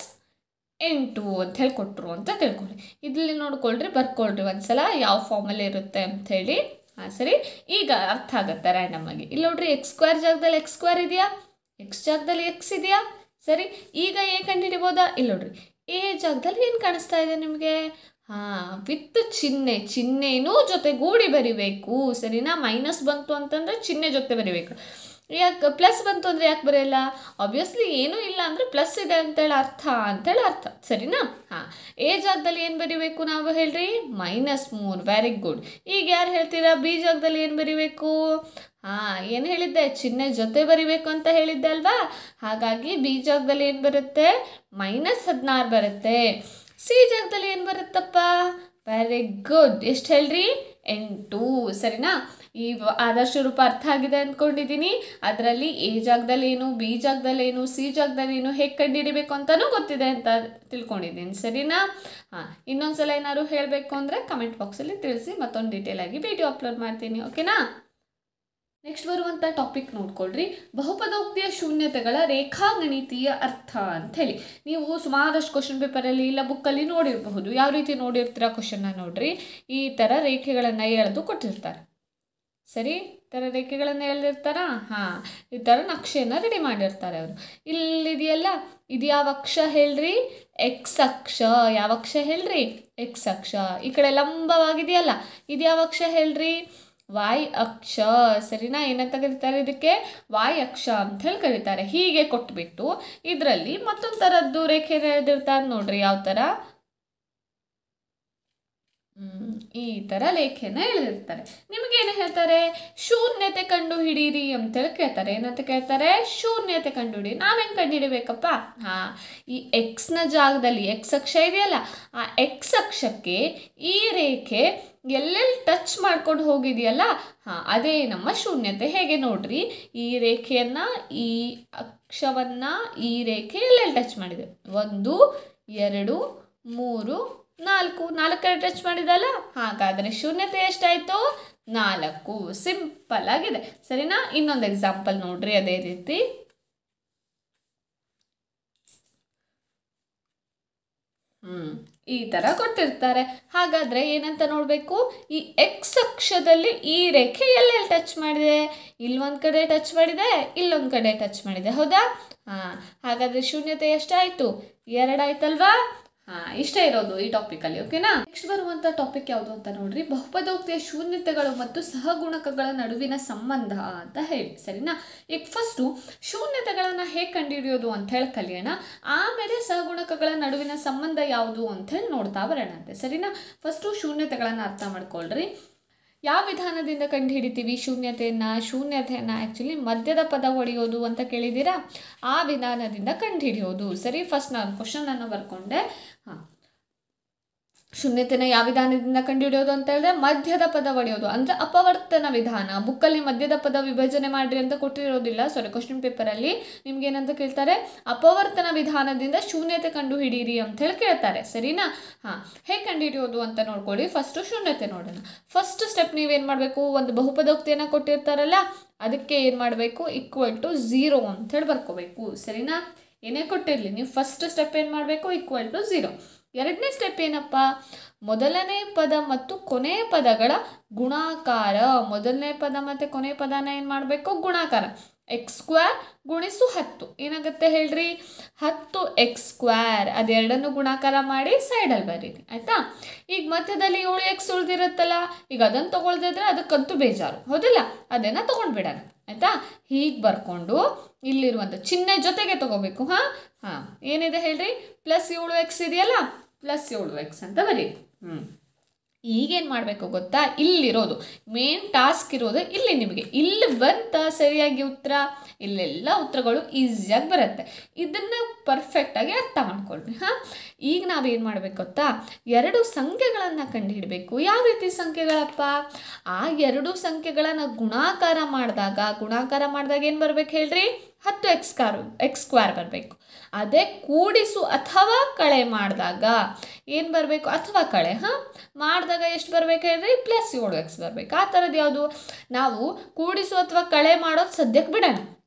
8 ಅಂತ ಹೇಳಿ ಕೊಟ್ಟರು ಅಂತ ತಿಳ್ಕೊಳ್ಳಿ. ಇದರಲ್ಲಿ ನೋಡ್ಕೊಳ್ರಿ, ಬರ್ಕೊಳ್ರಿ ಒಂದ್ಸಲ ಯಾವ ಫಾರ್ಮಲ್ಲಿ ಇರುತ್ತೆ ಅಂಥೇಳಿ. ಹಾಂ, ಸರಿ. ಈಗ ಅರ್ಥ ಆಗುತ್ತೆ ರ್ಯಾಂಡಮ್ ಆಗಿ. ಇಲ್ಲಿ ನೋಡ್ರಿ, x² ಜಾಗದಲ್ಲಿ x² ಇದೆಯಾ? ಎಕ್ಸ್ ಜಾಗದಲ್ಲಿ ಎಕ್ಸ್ ಇದೆಯಾ? ಸರಿ. ಈಗ ಎ ಕಂಡು ಹಿಡಿಬೋದಾ? ಇಲ್ಲಿ ನೋಡ್ರಿ, ಎ ಜಾಗದಲ್ಲಿ ಏನು ಕಾಣಿಸ್ತಾ ಇದೆ ನಿಮಗೆ? ಹಾಂ, ವಿತ್ ಚಿಹ್ನೆನೂ ಜೊತೆಗೂಡಿ ಬರಿಬೇಕು. ಸರಿನಾ? ಮೈನಸ್ ಬಂತು ಅಂತಂದರೆ ಚಿಹ್ನೆ ಜೊತೆ ಬರಿಬೇಕು. ಯಾಕೆ ಪ್ಲಸ್ ಬಂತು ಅಂದರೆ ಯಾಕೆ ಬರೆಯಲ್ಲ? ಆಬ್ವಿಯಸ್ಲಿ ಏನೂ ಇಲ್ಲ ಅಂದರೆ ಪ್ಲಸ್ ಇದೆ ಅಂತೇಳಿ ಅರ್ಥ. ಸರಿನಾ? ಹಾಂ, ಎ ಜಾಗದಲ್ಲಿ ಏನು ಬರಿಬೇಕು ನಾವು ಹೇಳ್ರಿ? -3. Very good. ಈಗ ಯಾರು ಹೇಳ್ತೀರಾ? ಬಿ ಜಾಗದಲ್ಲಿ ಏನು ಬರಿಬೇಕು? ಹಾಂ, ಏನು ಹೇಳಿದ್ದೆ? ಚಿಹ್ನೆ ಜೊತೆ ಬರಿಬೇಕು ಅಂತ ಹೇಳಿದ್ದೆ ಅಲ್ವಾ? ಹಾಗಾಗಿ ಬಿ ಜಾಗದಲ್ಲಿ ಏನು ಬರುತ್ತೆ? -16 ಬರುತ್ತೆ. ಸಿ ಜಾಗದಲ್ಲಿ ಏನು ಬರುತ್ತಪ್ಪ? Very good. ಎಷ್ಟು ಹೇಳ್ರಿ? 8. ಸರಿನಾ? ಈ ಆದರ್ಶ ರೂಪ ಅರ್ಥ ಆಗಿದೆ ಅಂದ್ಕೊಂಡಿದ್ದೀನಿ. ಅದರಲ್ಲಿ ಎ ಜಾಗದಲ್ಲಿ ಏನು, ಬಿ ಜಾಗದಲ್ಲಿ ಏನು, ಸಿ ಜಾಗದಲ್ಲಿ ಏನು, ಹೇಗೆ ಕಂಡುಹಿಡಿಬೇಕು ಅಂತಲೂ ಗೊತ್ತಿದೆ ಅಂತ ತಿಳ್ಕೊಂಡಿದ್ದೀನಿ. ಸರಿನಾ? ಹಾಂ, ಇನ್ನೊಂದ್ಸಲ ಏನಾದ್ರು ಹೇಳಬೇಕು ಅಂದರೆ ಕಮೆಂಟ್ ಬಾಕ್ಸಲ್ಲಿ ತಿಳಿಸಿ, ಮತ್ತೊಂದು ಡೀಟೇಲ್ ಆಗಿ ವಿಡಿಯೋ ಅಪ್ಲೋಡ್ ಮಾಡ್ತೀನಿ. ಓಕೆನಾ? ನೆಕ್ಸ್ಟ್ ಬರುವಂಥ ಟಾಪಿಕ್ ನೋಡ್ಕೊಳ್ರಿ, ಬಹುಪದೋಕ್ತಿಯ ಶೂನ್ಯತೆಗಳ ರೇಖಾಗಣಿತೀಯ ಅರ್ಥ ಅಂತ ಹೇಳಿ. ನೀವು ಸುಮಾರಷ್ಟು ಕ್ವಶನ್ ಪೇಪರಲ್ಲಿ ಇಲ್ಲ ಬುಕ್ಕಲ್ಲಿ ನೋಡಿರಬಹುದು. ಯಾವ ರೀತಿ ನೋಡಿರ್ತೀರ ಕ್ವಶನ್ನ ನೋಡ್ರಿ. ಈ ಥರ ರೇಖೆಗಳನ್ನು ಎಳೆದು ಕೊಟ್ಟಿರ್ತಾರೆ. ಸರಿ, ಈ ಥರ ರೇಖೆಗಳನ್ನು ಎಳೆದಿರ್ತಾರಾ? ಹಾಂ, ಈ ಥರ ನಕ್ಷೆಯನ್ನು ರೆಡಿ ಮಾಡಿರ್ತಾರೆ ಅವರು. ಇಲ್ಲಿದೆಯಲ್ಲ, ಇದು ಯಾವ ಅಕ್ಷ ಹೇಳ್ರಿ? ಎಕ್ಸ್ ಅಕ್ಷ. ಯಾವ ಅಕ್ಷ ಹೇಳ್ರಿ? ಎಕ್ಸ್ ಅಕ್ಷ. ಈ ಕಡೆ ಲಂಬವಾಗಿದೆಯಲ್ಲ, ಇದು ಯಾವ ಅಕ್ಷ ಹೇಳ್ರಿ? ವಾಯ್ ಅಕ್ಷ. ಸರಿನಾ? ಏನಂತ ಕರೀತಾರೆ ಇದಕ್ಕೆ? ವಾಯ್ ಅಕ್ಷ ಅಂತ ಹೇಳಿ ಕರೀತಾರೆ. ಹೀಗೆ ಕೊಟ್ಬಿಟ್ಟು ಇದರಲ್ಲಿ ಮತ್ತೊಂದು ಥರದ್ದು ರೇಖೆ ಎಳೆದಿರ್ತಾರೆ ನೋಡ್ರಿ. ಯಾವ ಥರ? ಈ ಥರ ರೇಖೆನ ಎಳೆದಿರ್ತಾರೆ. ನಿಮಗೇನು ಹೇಳ್ತಾರೆ? ಶೂನ್ಯತೆ ಕಂಡು ಹಿಡೀರಿ ಅಂತೇಳಿ ಕೇಳ್ತಾರೆ. ಏನಂತ ಕೇಳ್ತಾರೆ? ಶೂನ್ಯತೆ ಕಂಡು ಹಿಡಿ. ನಾವೇನು ಕಂಡು ಹಿಡಿಬೇಕಪ್ಪ? ಹಾಂ, ಈ ಎಕ್ಸ್ನ ಜಾಗದಲ್ಲಿ ಎಕ್ಸ್ ಅಕ್ಷ ಇದೆಯಲ್ಲ, ಆ ಎಕ್ಸ್ ಅಕ್ಷಕ್ಕೆ ಈ ರೇಖೆ ಎಲ್ಲೆಲ್ಲಿ ಟಚ್ ಮಾಡ್ಕೊಂಡು ಹೋಗಿದೆಯಲ್ಲ, ಹಾಂ, ಅದೇ ನಮ್ಮ ಶೂನ್ಯತೆ. ಹೇಗೆ ನೋಡ್ರಿ, ಈ ರೇಖೆಯನ್ನು, ಈ ಅಕ್ಷವನ್ನು ಈ ರೇಖೆ ಎಲ್ಲೆಲ್ಲಿ ಟಚ್ ಮಾಡಿದೆ? 1 2 3 4 ಕಡೆ ಟಚ್ ಮಾಡಿದಲ್ಲ, ಹಾಗಾದರೆ ಶೂನ್ಯತೆ ಎಷ್ಟಾಯಿತು? 4. ಸಿಂಪಲ್ ಆಗಿದೆ. ಸರಿನಾ? ಇನ್ನೊಂದು ಎಕ್ಸಾಂಪಲ್ ನೋಡ್ರಿ. ಅದೇ ರೀತಿ ಈ ಥರ ಕೊಟ್ಟಿರ್ತಾರೆ. ಹಾಗಾದರೆ ಏನಂತ ನೋಡಬೇಕು? ಈ ಎಕ್ಸ್ ಅಕ್ಷದಲ್ಲಿ ಈ ರೇಖೆ ಎಲ್ಲೆಲ್ಲಿ ಟಚ್ ಮಾಡಿದೆ? ಇಲ್ಲೊಂದು ಕಡೆ ಟಚ್ ಮಾಡಿದೆ, ಇಲ್ಲೊಂದು ಕಡೆ ಟಚ್ ಮಾಡಿದೆ. ಹೌದಾ? ಹಾಂ, ಹಾಗಾದರೆ ಶೂನ್ಯತೆ ಎಷ್ಟಾಯಿತು? 2 ಆಯ್ತಲ್ವಾ? ಹಾಂ, ಇಷ್ಟೇ ಇರೋದು ಈ ಟಾಪಿಕಲ್ಲಿ. ಓಕೆನಾ? ನೆಕ್ಸ್ಟ್ ಬರುವಂಥ ಟಾಪಿಕ್ ಯಾವುದು ಅಂತ ನೋಡ್ರಿ, ಬಹುಪದೋಕ್ತಿಯ ಶೂನ್ಯತೆಗಳು ಮತ್ತು ಸಹಗುಣಕಗಳ ನಡುವಿನ ಸಂಬಂಧ ಅಂತ ಹೇಳಿ. ಸರಿನಾ? ಈಗ ಫಸ್ಟು ಶೂನ್ಯತೆಗಳನ್ನು ಹೇಗೆ ಕಂಡುಹಿಡಿಯೋದು ಅಂತ ಹೇಳಿ ಕಲಿಯೋಣ. ಆಮೇಲೆ ಸಹಗುಣಕಗಳ ನಡುವಿನ ಸಂಬಂಧ ಯಾವುದು ಅಂತ ಹೇಳಿ ನೋಡ್ತಾ ಬರೋಣಂತೆ. ಸರಿನಾ? ಫಸ್ಟು ಶೂನ್ಯತೆಗಳನ್ನು ಅರ್ಥ ಮಾಡ್ಕೊಳ್ರಿ. ಯಾವ ವಿಧಾನದಿಂದ ಕಂಡು ಹಿಡಿತೀವಿ ಶೂನ್ಯತೆಯನ್ನು? ಆ್ಯಕ್ಚುಲಿ ಮಧ್ಯದ ಪದ ಹೊಡೆಯೋದು ಅಂತ ಕೇಳಿದ್ದೀರಾ? ಆ ವಿಧಾನದಿಂದ ಕಂಡು ಹಿಡಿಯೋದು. ಸರಿ, ಫಸ್ಟ್ ನಾನು ಕ್ವಶನನ್ನು ಬರ್ಕೊಂಡೆ. ಹಾಂ, ಶೂನ್ಯತೆನ ಯಾವ ವಿಧಾನದಿಂದ ಕಂಡುಹಿಡಿಯೋದು ಅಂತ ಹೇಳಿದ್ರೆ ಮಧ್ಯದ ಪದ ಹೊಡೆಯೋದು, ಅಂದರೆ ಅಪವರ್ತನ ವಿಧಾನ. ಬುಕ್ಕಲ್ಲಿ ಮಧ್ಯದ ಪದ ವಿಭಜನೆ ಮಾಡಿರಿ ಅಂತ ಕೊಟ್ಟಿರೋದಿಲ್ಲ. ಕ್ವಶನ್ ಪೇಪರಲ್ಲಿ ನಿಮ್ಗೆ ಏನಂತ ಕೇಳ್ತಾರೆ? ಅಪವರ್ತನ ವಿಧಾನದಿಂದ ಶೂನ್ಯತೆ ಕಂಡು ಹಿಡೀರಿ ಅಂತ ಹೇಳಿ ಕೇಳ್ತಾರೆ. ಸರಿನಾ? ಹಾಂ, ಹೇಗೆ ಕಂಡುಹಿಡಿಯೋದು ಅಂತ ನೋಡ್ಕೊಳ್ಳಿ. ಫಸ್ಟು ಶೂನ್ಯತೆ ನೋಡೋಣ. ಫಸ್ಟ್ ಸ್ಟೆಪ್ ನೀವೇನು ಮಾಡಬೇಕು? ಒಂದು ಬಹುಪದೋಕ್ತಿಯನ್ನು ಕೊಟ್ಟಿರ್ತಾರಲ್ಲ, ಅದಕ್ಕೆ ಏನು ಮಾಡಬೇಕು? =0 ಅಂಥೇಳಿ ಬರ್ಕೋಬೇಕು. ಸರಿನಾ? ಏನೇ ಕೊಟ್ಟಿರಲಿ ನೀವು ಫಸ್ಟ್ ಸ್ಟೆಪ್ ಏನು ಮಾಡಬೇಕು? =0. ಎರಡನೇ ಸ್ಟೆಪ್ ಏನಪ್ಪ? ಮೊದಲನೇ ಪದ ಮತ್ತು ಕೊನೆಯ ಪದಗಳ ಗುಣಾಕಾರ. ಮೊದಲನೇ ಪದ ಮತ್ತು ಕೊನೆಯ ಪದನ ಏನು ಮಾಡಬೇಕು? ಗುಣಾಕಾರ. x² ಗುಣಿಸು 10 ಏನಾಗುತ್ತೆ ಹೇಳ್ರಿ? 10x². ಅದೆರಡನ್ನು ಗುಣಾಕಾರ ಮಾಡಿ ಸೈಡಲ್ಲಿ ಬರೀರಿ. ಆಯಿತಾ? ಈಗ ಮಧ್ಯದಲ್ಲಿ 7x ಉಳಿದಿರುತ್ತಲ್ಲ, ಈಗ ಅದನ್ನು ತೊಗೊಳ್ದಿದ್ರೆ ಅದಕ್ಕಂತೂ ಬೇಜಾರು. ಹೌದಿಲ್ಲ? ಅದನ್ನು ತೊಗೊಂಡ್ಬಿಡೋಣ. ಆಯಿತಾ. ಹೀಗೆ ಬರ್ಕೊಂಡು ಇಲ್ಲಿರುವಂಥ ಚಿಹ್ನೆ ಜೊತೆಗೆ ತಗೋಬೇಕು. ಏನಿದೆ ಹೇಳ್ರಿ, +7x ಇದೆಯಲ್ಲ, +7x ಅಂತ ಬರೀ. ಈಗೇನು ಮಾಡಬೇಕು ಗೊತ್ತಾ, ಇಲ್ಲಿರೋದು ಮೇನ್ ಟಾಸ್ಕ್ ಇರೋದು ಇಲ್ಲಿ. ನಿಮಗೆ ಇಲ್ಲಿ ಬಂತ ಸರಿಯಾಗಿ ಉತ್ತರ, ಇಲ್ಲೆಲ್ಲ ಉತ್ತರಗಳು ಈಸಿಯಾಗಿ ಬರುತ್ತೆ. ಇದನ್ನು ಪರ್ಫೆಕ್ಟಾಗಿ ಅರ್ಥ ಮಾಡ್ಕೊಳ್ರಿ. ಈಗ ನಾವೇನು ಮಾಡಬೇಕು ಗೊತ್ತಾ, 2 ಸಂಖ್ಯೆಗಳನ್ನು ಕಂಡುಹಿಡಬೇಕು. ಯಾವ ರೀತಿ ಸಂಖ್ಯೆಗಳಪ್ಪ, ಆ 2 ಸಂಖ್ಯೆಗಳನ್ನು ಗುಣಾಕಾರ ಮಾಡಿದಾಗ ಏನು ಬರ್ಬೇಕು ಹೇಳ್ರಿ, 10x² ಬರಬೇಕು. ಅದೇ ಕೂಡಿಸು ಅಥವಾ ಕಳೆ ಮಾಡಿದಾಗ ಏನು ಬರಬೇಕು, ಅಥವಾ ಕಳೆ ಮಾಡಿದಾಗ ಎಷ್ಟು ಬರಬೇಕು ಹೇಳ್ರಿ, +7x ಬರಬೇಕು. ಆ ಥರದ್ದು ಯಾವುದು, ನಾವು ಕೂಡಿಸು ಅಥವಾ ಕಳೆ ಮಾಡೋದು ಸದ್ಯಕ್ಕೆ ಬಿಡೋಣ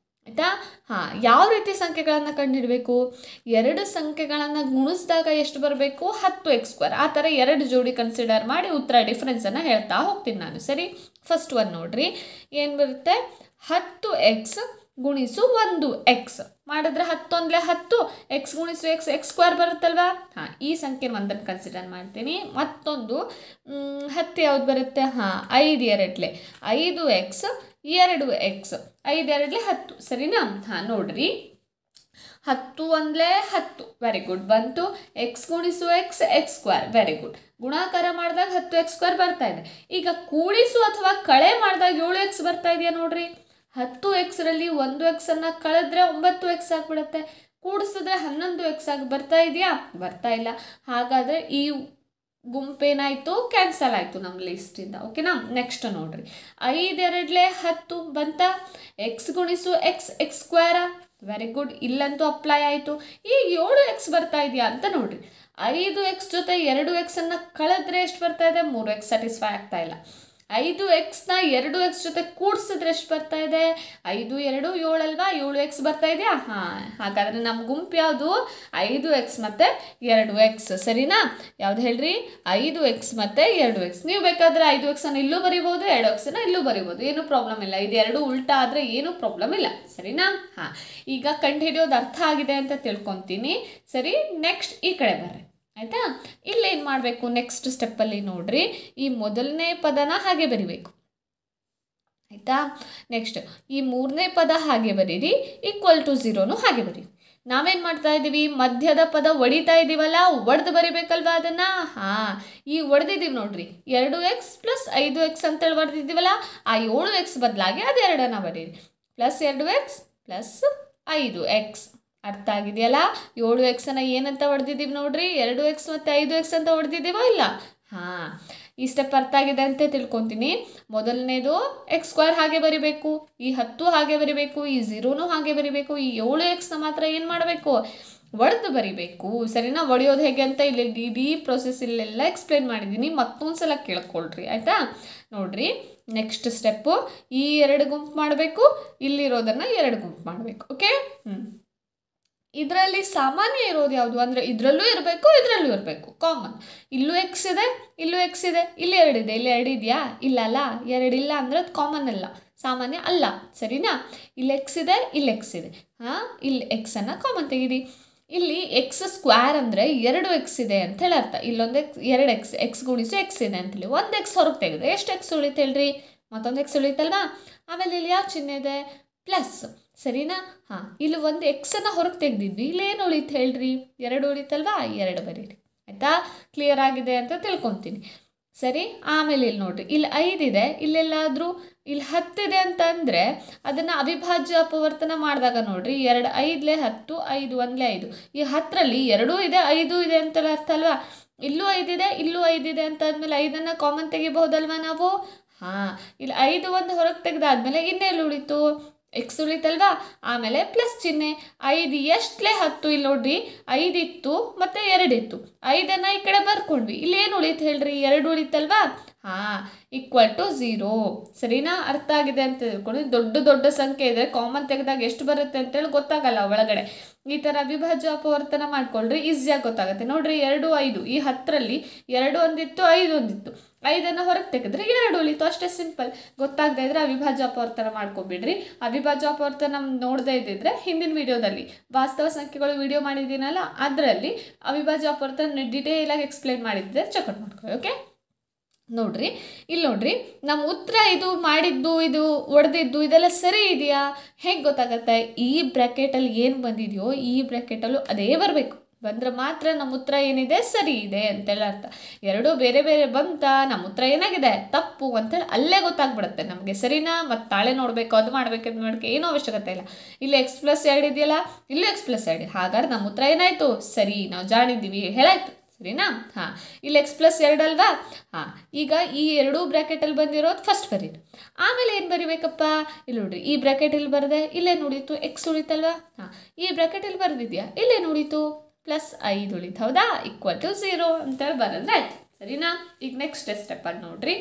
ಆಯಿತಾ. ಯಾವ ರೀತಿ ಸಂಖ್ಯೆಗಳನ್ನು ಕಂಡುಹಿಡಬೇಕು, 2 ಸಂಖ್ಯೆಗಳನ್ನು ಗುಣಿಸಿದಾಗ ಎಷ್ಟು ಬರಬೇಕು, 10x². ಆ ಥರ 2 ಜೋಡಿ ಕನ್ಸಿಡರ್ ಮಾಡಿ ಉತ್ತರ ಡಿಫ್ರೆನ್ಸನ್ನು ಹೇಳ್ತಾ ಹೋಗ್ತೀನಿ ನಾನು. ಸರಿ, ಫಸ್ಟ್ ಒನ್ ನೋಡ್ರಿ, ಏನು ಬರುತ್ತೆ, 10x ಗುಣಿಸು 1x ಮಾಡಿದ್ರೆ 10 × 10, x ಗುಣಿಸು x² ಬರುತ್ತಲ್ವಾ. ಈ ಸಂಖ್ಯೆ ಒಂದನ್ನು ಕನ್ಸಿಡರ್ ಮಾಡ್ತೀನಿ. ಮತ್ತೊಂದು 10 ಯಾವ್ದು ಬರುತ್ತೆ, 5 2 5x 2x 5 2 10, ಸರಿನಾ. ನೋಡ್ರಿ, 10 1 10, ವೆರಿ ಗುಡ್ ಬಂತು. x ಗುಣಿಸು x² ವೆರಿ ಗುಡ್. ಗುಣಾಕಾರ ಮಾಡಿದಾಗ 10x² ಬರ್ತಾ ಇದೆ. ಈಗ ಕೂಡಿಸು ಅಥವಾ ಕಳೆ ಮಾಡಿದಾಗ 7x ಬರ್ತಾ ಇದೆಯಾ ನೋಡ್ರಿ. 10xರಲ್ಲಿ 1x ಕಳೆದ್ರೆ 9x ಆಗಿಬಿಡುತ್ತೆ. ಕೂಡಿಸಿದ್ರೆ 11x ಆಗಿ ಬರ್ತಾ ಇದೆಯಾ, ಬರ್ತಾ ಇಲ್ಲ. ಹಾಗಾದರೆ ಈ ಗುಂಪೇನಾಯಿತು, ಕ್ಯಾನ್ಸಲ್ ಆಯಿತು ನಮ್ಮ ಲಿಸ್ಟಿಂದ. ಓಕೆನಾ. ನೆಕ್ಸ್ಟ್ ನೋಡ್ರಿ, 5 2 10 ಬಂತ. x ಗುಣಿಸು x² ವೆರಿ ಗುಡ್, ಇಲ್ಲಂತೂ ಅಪ್ಲೈ ಆಯಿತು. ಈಗ 7x ಬರ್ತಾ ಇದೆಯಾ ಅಂತ ನೋಡ್ರಿ. 5x ಜೊತೆ 2x ಕಳೆದ್ರೆ ಎಷ್ಟು ಬರ್ತಾ ಇದೆ, 3x ಸ್ಯಾಟಿಸ್ಫೈ ಆಗ್ತಾ ಇಲ್ಲ. 5x 2x ಜೊತೆ ಕೂಡಿಸಿದ್ರೆ ಎಷ್ಟು ಬರ್ತಾ ಇದೆ, 5 2 7 ಅಲ್ವಾ, 7x ಬರ್ತಾ ಇದೆಯಾ. ಹಾಗಾದರೆ ನಮ್ಮ ಗುಂಪು ಯಾವುದು, 5x ಮತ್ತು 2x, ಸರಿನಾ. ಯಾವ್ದು ಹೇಳ್ರಿ, 5x ಮತ್ತು 2x. ನೀವು ಬೇಕಾದರೆ 5x ಇಲ್ಲೂ ಬರಿಬೋದು, 2x ಇಲ್ಲೂ ಬರಿಬೋದು, ಏನೂ ಪ್ರಾಬ್ಲಮ್ ಇಲ್ಲ. ಇದು 2 ಉಲ್ಟಾ ಆದರೆ ಏನೂ ಪ್ರಾಬ್ಲಮ್ ಇಲ್ಲ, ಸರಿನಾ. ಈಗ ಕಂಡುಹಿಡಿಯೋದು ಅರ್ಥ ಆಗಿದೆ ಅಂತ ತಿಳ್ಕೊತೀನಿ. ಸರಿ, ನೆಕ್ಸ್ಟ್ ಈ ಕಡೆ ಬರ್ರಿ ಆಯಿತಾ. ಇಲ್ಲೇನು ಮಾಡಬೇಕು, ನೆಕ್ಸ್ಟ್ ಸ್ಟೆಪ್ಪಲ್ಲಿ ನೋಡ್ರಿ, ಈ ಮೊದಲನೇ ಪದನ ಹಾಗೆ ಬರಿಬೇಕು ಆಯಿತಾ. ನೆಕ್ಸ್ಟ್ ಈ 3ನೇ ಪದ ಹಾಗೆ ಬರೀರಿ, =0 ಹಾಗೆ ಬರೀರಿ. ನಾವೇನು ಮಾಡ್ತಾ ಇದ್ದೀವಿ, ಮಧ್ಯದ ಪದ ಹೊಡಿತಾ ಇದ್ದೀವಲ್ಲ, ಒಡೆದು ಬರಿಬೇಕಲ್ವ ಅದನ್ನು. ಈ ಹೊಡೆದಿದ್ದೀವಿ ನೋಡ್ರಿ, 2x + 5x ಅಂತೇಳಿ ಬರೆದಿದ್ದೀವಲ್ಲ, ಆ 7x ಬದಲಾಗಿ ಅದು 2 ಬರೀರಿ. +2x + 5x ಅರ್ಥ ಆಗಿದೆಯಲ್ಲ. 7x ಏನಂತ ಹೊಡೆದಿದ್ದೀವಿ ನೋಡ್ರಿ, 2x ಮತ್ತು 5x ಅಂತ ಹೊಡೆದಿದ್ದೀವೋ ಇಲ್ಲ. ಈ ಸ್ಟೆಪ್ ಅರ್ಥ ಆಗಿದೆ ಅಂತ ತಿಳ್ಕೊತೀನಿ. ಮೊದಲನೇದು x² ಹಾಗೆ ಬರಿಬೇಕು, ಈ 10 ಹಾಗೆ ಬರಿಬೇಕು, ಈ 0 ಹಾಗೆ ಬರಿಬೇಕು. ಈ 7x ಮಾತ್ರ ಏನು ಮಾಡಬೇಕು, ಒಡೆದು ಬರಿಬೇಕು, ಸರಿನಾ. ಒಡೆಯೋದು ಹೇಗೆ ಅಂತ ಇಲ್ಲಿ ಇಡೀ ಪ್ರೊಸೆಸ್ ಇಲ್ಲೆಲ್ಲ ಎಕ್ಸ್ಪ್ಲೇನ್ ಮಾಡಿದ್ದೀನಿ, ಮತ್ತೊಂದು ಸಲ ಕೇಳ್ಕೊಳ್ರಿ ಆಯಿತಾ. ನೋಡ್ರಿ, ನೆಕ್ಸ್ಟ್ ಸ್ಟೆಪ್ಪು, ಈ 2 ಗುಂಪು ಮಾಡಬೇಕು, ಇಲ್ಲಿರೋದನ್ನು 2 ಗುಂಪು ಮಾಡಬೇಕು. ಓಕೆ. ಇದರಲ್ಲಿ ಸಾಮಾನ್ಯ ಇರೋದು ಯಾವುದು ಅಂದರೆ, ಇದರಲ್ಲೂ ಇರಬೇಕು, ಇದರಲ್ಲೂ ಇರಬೇಕು, ಕಾಮನ್. ಇಲ್ಲೂ x ಇದೆ, ಇಲ್ಲೂ x ಇದೆ, ಇಲ್ಲಿ 2 ಇದೆ, ಇಲ್ಲಿ 2 ಇದೆಯಾ, ಇಲ್ಲ ಅಲ್ಲ. 2 ಇಲ್ಲ ಅಂದರೆ ಅದು ಕಾಮನ್ ಅಲ್ಲ, ಸಾಮಾನ್ಯ ಅಲ್ಲ, ಸರಿನಾ. ಇಲ್ಲಿ x ಇದೆ, ಇಲ್ಲಿ x ಇದೆ. ಇಲ್ಲಿ x ಕಾಮನ್ ತೆಗೀರಿ. ಇಲ್ಲಿ x² ಅಂದರೆ 2x ಇದೆ ಅಂತ ಹೇಳಿ ಅರ್ಥ. ಇಲ್ಲೊಂದು 2x, x ಗುಣಿಸು x ಇದೆ ಅಂತೇಳಿ 1x ಹೊರಗೆ ತೆಗೆದ್ರೆ ಎಷ್ಟು x ಉಳಿತು ಹೇಳ್ರಿ, ಮತ್ತೊಂದು x ಉಳಿತಲ್ವಾ. ಆಮೇಲೆ ಇಲ್ಲಿ ಯಾವ ಚಿಹ್ನೆ ಇದೆ, ಪ್ಲಸ್, ಸರಿನಾ. ಇಲ್ಲಿ ಒಂದು x ಹೊರಗೆ ತೆಗೆದಿದ್ವಿ, ಇಲ್ಲೇನು ಉಳಿತು ಹೇಳ್ರಿ, 2 ಉಳಿತಲ್ವಾ, 2 ಬರೀರಿ ಆಯಿತಾ. ಕ್ಲಿಯರ್ ಆಗಿದೆ ಅಂತ ತಿಳ್ಕೊತೀನಿ. ಸರಿ, ಆಮೇಲೆ ಇಲ್ಲಿ ನೋಡ್ರಿ, ಇಲ್ಲಿ 5 ಇದೆ, ಇಲ್ಲೆಲ್ಲಾದರೂ ಇಲ್ಲಿ 10 ಇದೆ ಅಂತ ಅಂದರೆ ಅದನ್ನು ಅವಿಭಾಜ್ಯ ಅಪವರ್ತನ ಮಾಡಿದಾಗ ನೋಡ್ರಿ, 2 5 10, 5 1 5. ಈ 10ರಲ್ಲಿ 2 ಇದೆ, 5 ಇದೆ ಅಂತೇಳಿ ಅರ್ಥ ಅಲ್ವಾ. ಇಲ್ಲೂ 5 ಇದೆ, ಇಲ್ಲೂ 5 ಇದೆ ಅಂತ ಆದಮೇಲೆ 5 ಕಾಮನ್ ತೆಗಿಬಹುದಲ್ವ ನಾವು. ಇಲ್ಲಿ 5 1 ಹೊರಗೆ ತೆಗೆದಾದ್ಮೇಲೆ ಇನ್ನೆಲ್ಲಿ ಉಳಿತು, x ಉಳಿತಲ್ವಾ. ಆಮೇಲೆ ಪ್ಲಸ್ ಚಿಹ್ನೆ, 5 ಎಷ್ಟಲೇ 10, ಇಲ್ಲಿ ನೋಡ್ರಿ 5 ಇತ್ತು ಮತ್ತು 2 ಇತ್ತು, 5 ಈ ಕಡೆ ಬರ್ಕೊಂಡ್ವಿ, ಇಲ್ಲಿ ಏನು ಉಳಿತು ಹೇಳ್ರಿ, 2 ಉಳಿತಲ್ವಾ. =0, ಸರಿನಾ. ಅರ್ಥ ಆಗಿದೆ ಅಂತ ತಿಳ್ಕೊಂಡು, ದೊಡ್ಡ ಸಂಖ್ಯೆ ಇದೆ, ಕಾಮನ್ ತೆಗೆದಾಗ ಎಷ್ಟು ಬರುತ್ತೆ ಅಂತೇಳಿ ಗೊತ್ತಾಗಲ್ಲ ಒಳಗಡೆ. ಈ ಥರ ಅವಿಭಾಜ್ಯ ಅಪವರ್ತನ ಮಾಡ್ಕೊಳ್ರಿ, ಈಸಿಯಾಗಿ ಗೊತ್ತಾಗುತ್ತೆ. ನೋಡ್ರಿ, 2 5, ಈ 10ರಲ್ಲಿ 2 ಒಂದಿತ್ತು, 5 ಒಂದಿತ್ತು, 5 ಹೊರಗೆ ತೆಗೆದ್ರೆ 2 ಉಳಿತು, ಅಷ್ಟೇ ಸಿಂಪಲ್. ಗೊತ್ತಾಗದೇ ಇದ್ರೆ ಅವಿಭಾಜ್ಯ ಅಪವರ್ತನ ಮಾಡ್ಕೊಬಿಡ್ರಿ. ಅವಿಭಾಜ್ಯ ಅಪವರ್ತನ ನೋಡದೇ ಇದ್ದಿದ್ರೆ ಹಿಂದಿನ ವಿಡಿಯೋದಲ್ಲಿ ವಾಸ್ತವ ಸಂಖ್ಯೆಗಳು ವಿಡಿಯೋ ಮಾಡಿದ್ದೀನಲ್ಲ, ಅದರಲ್ಲಿ ಅವಿಭಾಜ್ಯ ಅಪವರ್ತನ ಡಿಟೇಲಾಗಿ ಎಕ್ಸ್ಪ್ಲೇನ್ ಮಾಡಿದ್ದೆ, ಚೆಕ್ಔಟ್ ಮಾಡ್ಕೊಳ್ಳಿ. ಓಕೆ. ನೋಡ್ರಿ ಇಲ್ಲಿ ನೋಡ್ರಿ ನಮ್ಮ ಉತ್ತರ ಇದು ಮಾಡಿದ್ದು ಇದು ಒಡೆದಿದ್ದು ಇದೆಲ್ಲ ಸರಿ ಇದೆಯಾ ಹೇಗೆ ಗೊತ್ತಾಗತ್ತೆ? ಈ ಬ್ರ್ಯಾಕೆಟಲ್ಲಿ ಏನು ಬಂದಿದೆಯೋ ಈ ಬ್ರ್ಯಾಕೆಟಲ್ಲೂ ಅದೇ ಬರಬೇಕು. ಬಂದರೆ ಮಾತ್ರ ನಮ್ಮ ಉತ್ತರ ಏನಿದೆ ಸರಿ ಇದೆ ಅಂತೆಲ್ಲ ಅರ್ಥ. ಎರಡೂ ಬೇರೆ ಬೇರೆ ಬಂತ ನಮ್ಮ ಉತ್ತರ ಏನಾಗಿದೆ ತಪ್ಪು ಅಂತೇಳಿ ಅಲ್ಲೇ ಗೊತ್ತಾಗ್ಬಿಡುತ್ತೆ ನಮಗೆ. ಸರಿನಾ? ಮತ್ತು ತಾಳೆ ನೋಡಬೇಕು ಅದು ಮಾಡಬೇಕು ಅದು ಮಾಡೋಕ್ಕೆ ಏನೂ ಅವಶ್ಯಕತೆ ಇಲ್ಲ. ಇಲ್ಲಿ x+2 ಇದೆಯಲ್ಲ, ಇಲ್ಲೂ x+2 ಹಾಗಾದ್ರೆ ನಮ್ಮ ಉತ್ತರ ಏನಾಯಿತು ಸರಿ, ನಾವು ಜಾಣಿದ್ದೀವಿ ಹೇಳಾಯ್ತು. ಸರಿನಾ? ಹಾಂ, ಇಲ್ಲಿ x+2 ಅಲ್ವಾ? ಹಾಂ, ಈಗ ಈ ಎರಡೂ ಬ್ರ್ಯಾಕೆಟಲ್ಲಿ ಬಂದಿರೋದು ಫಸ್ಟ್ ಬರೀರಿ. ಆಮೇಲೆ ಏನು ಬರಿಬೇಕಪ್ಪ? ಇಲ್ಲಿ ನೋಡಿರಿ, ಈ ಬ್ರ್ಯಾಕೆಟಲ್ಲಿ ಬರದೆ ಇಲ್ಲೇನು ಉಳೀತು? ಎಕ್ಸ್ ಉಳಿತಲ್ವಾ? ಹಾಂ, ಈ ಬ್ರ್ಯಾಕೆಟಲ್ಲಿ ಬರೆದಿದೆಯಾ, ಇಲ್ಲೇನು ಉಳೀತು? +5 ಉಳೀತು. ಹೌದಾ? =0 ಅಂತೇಳಿ ಬರೆದ್ರೆ ಆಯ್ತು. ಸರಿನಾ? ಈಗ ನೆಕ್ಸ್ಟ್ ಸ್ಟೆಪ್ಪಲ್ಲಿ ನೋಡ್ರಿ,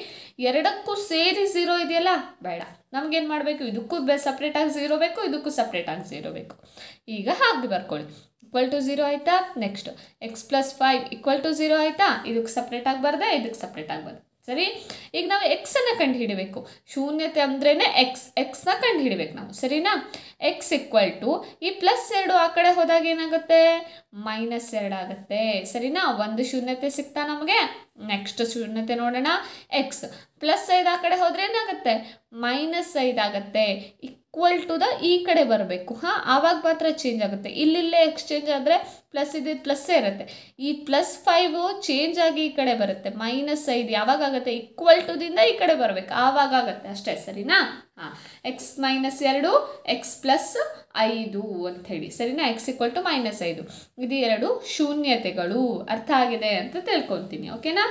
ಎರಡಕ್ಕೂ ಸೇರಿ 0 ಇದೆಯಲ್ಲ, ಬೇಡ. ನಮಗೇನು ಮಾಡಬೇಕು? ಇದಕ್ಕೂ ಸಪ್ರೇಟಾಗಿ 0 ಬೇಕು, ಇದಕ್ಕೂ ಸಪ್ರೇಟಾಗಿ 0 ಬೇಕು. ಈಗ ಹಾಗೆ ಬರ್ಕೊಳ್ಳಿ. =0 ಆಯಿತಾ? ನೆಕ್ಸ್ಟ್ x+5 0 ಆಯಿತಾ? ಇದಕ್ಕೆ ಸಪ್ರೇಟಾಗಿ ಬರದೆ, ಇದಕ್ಕೆ ಸಪ್ರೇಟಾಗಿ ಬರದೆ. ಸರಿ, ಈಗ ನಾವು ಎಕ್ಸನ್ನು ಕಂಡು ಹಿಡಿಬೇಕು. ಶೂನ್ಯತೆ ಅಂದ್ರೇ ಎಕ್ಸ್ನ ಕಂಡು ಹಿಡಿಬೇಕು ನಾವು. ಸರಿನಾ? x ಈ +2 ಆ ಕಡೆ ಹೋದಾಗ ಏನಾಗುತ್ತೆ? -2 ಆಗುತ್ತೆ. ಸರಿನಾ? ಒಂದು ಶೂನ್ಯತೆ ಸಿಗ್ತಾ ನಮಗೆ. ನೆಕ್ಸ್ಟ್ ಶೂನ್ಯತೆ ನೋಡೋಣ. ಎಕ್ಸ್ +5 ಆ ಕಡೆ ಹೋದರೆ ಏನಾಗುತ್ತೆ? -5 ಆಗುತ್ತೆ. ಈ ಕಡೆ ಬರಬೇಕು. ಹಾಂ, ಆವಾಗ ಮಾತ್ರ ಚೇಂಜ್ ಆಗುತ್ತೆ. ಇಲ್ಲಿಲ್ಲೇ ಎಕ್ಸ್ಚೇಂಜ್ ಆದರೆ ಪ್ಲಸ್ ಇದ್ದಿದ್ದು ಪ್ಲಸ್ಸೇ ಇರುತ್ತೆ. ಈ +5 ಚೇಂಜ್ ಆಗಿ ಈ ಕಡೆ ಬರುತ್ತೆ. -5 ಯಾವಾಗ ಆಗುತ್ತೆ? ದಿಂದ ಈ ಕಡೆ ಬರಬೇಕು, ಆವಾಗ ಆಗುತ್ತೆ ಅಷ್ಟೇ. ಸರಿನಾ? ಹಾಂ, x-2 x+5 ಅಂಥೇಳಿ. ಸರಿನಾ? x -5 ಇದು ಎರಡು ಶೂನ್ಯತೆಗಳು. ಅರ್ಥ ಆಗಿದೆ ಅಂತ ತಿಳ್ಕೊತೀನಿ. ಓಕೆನಾ?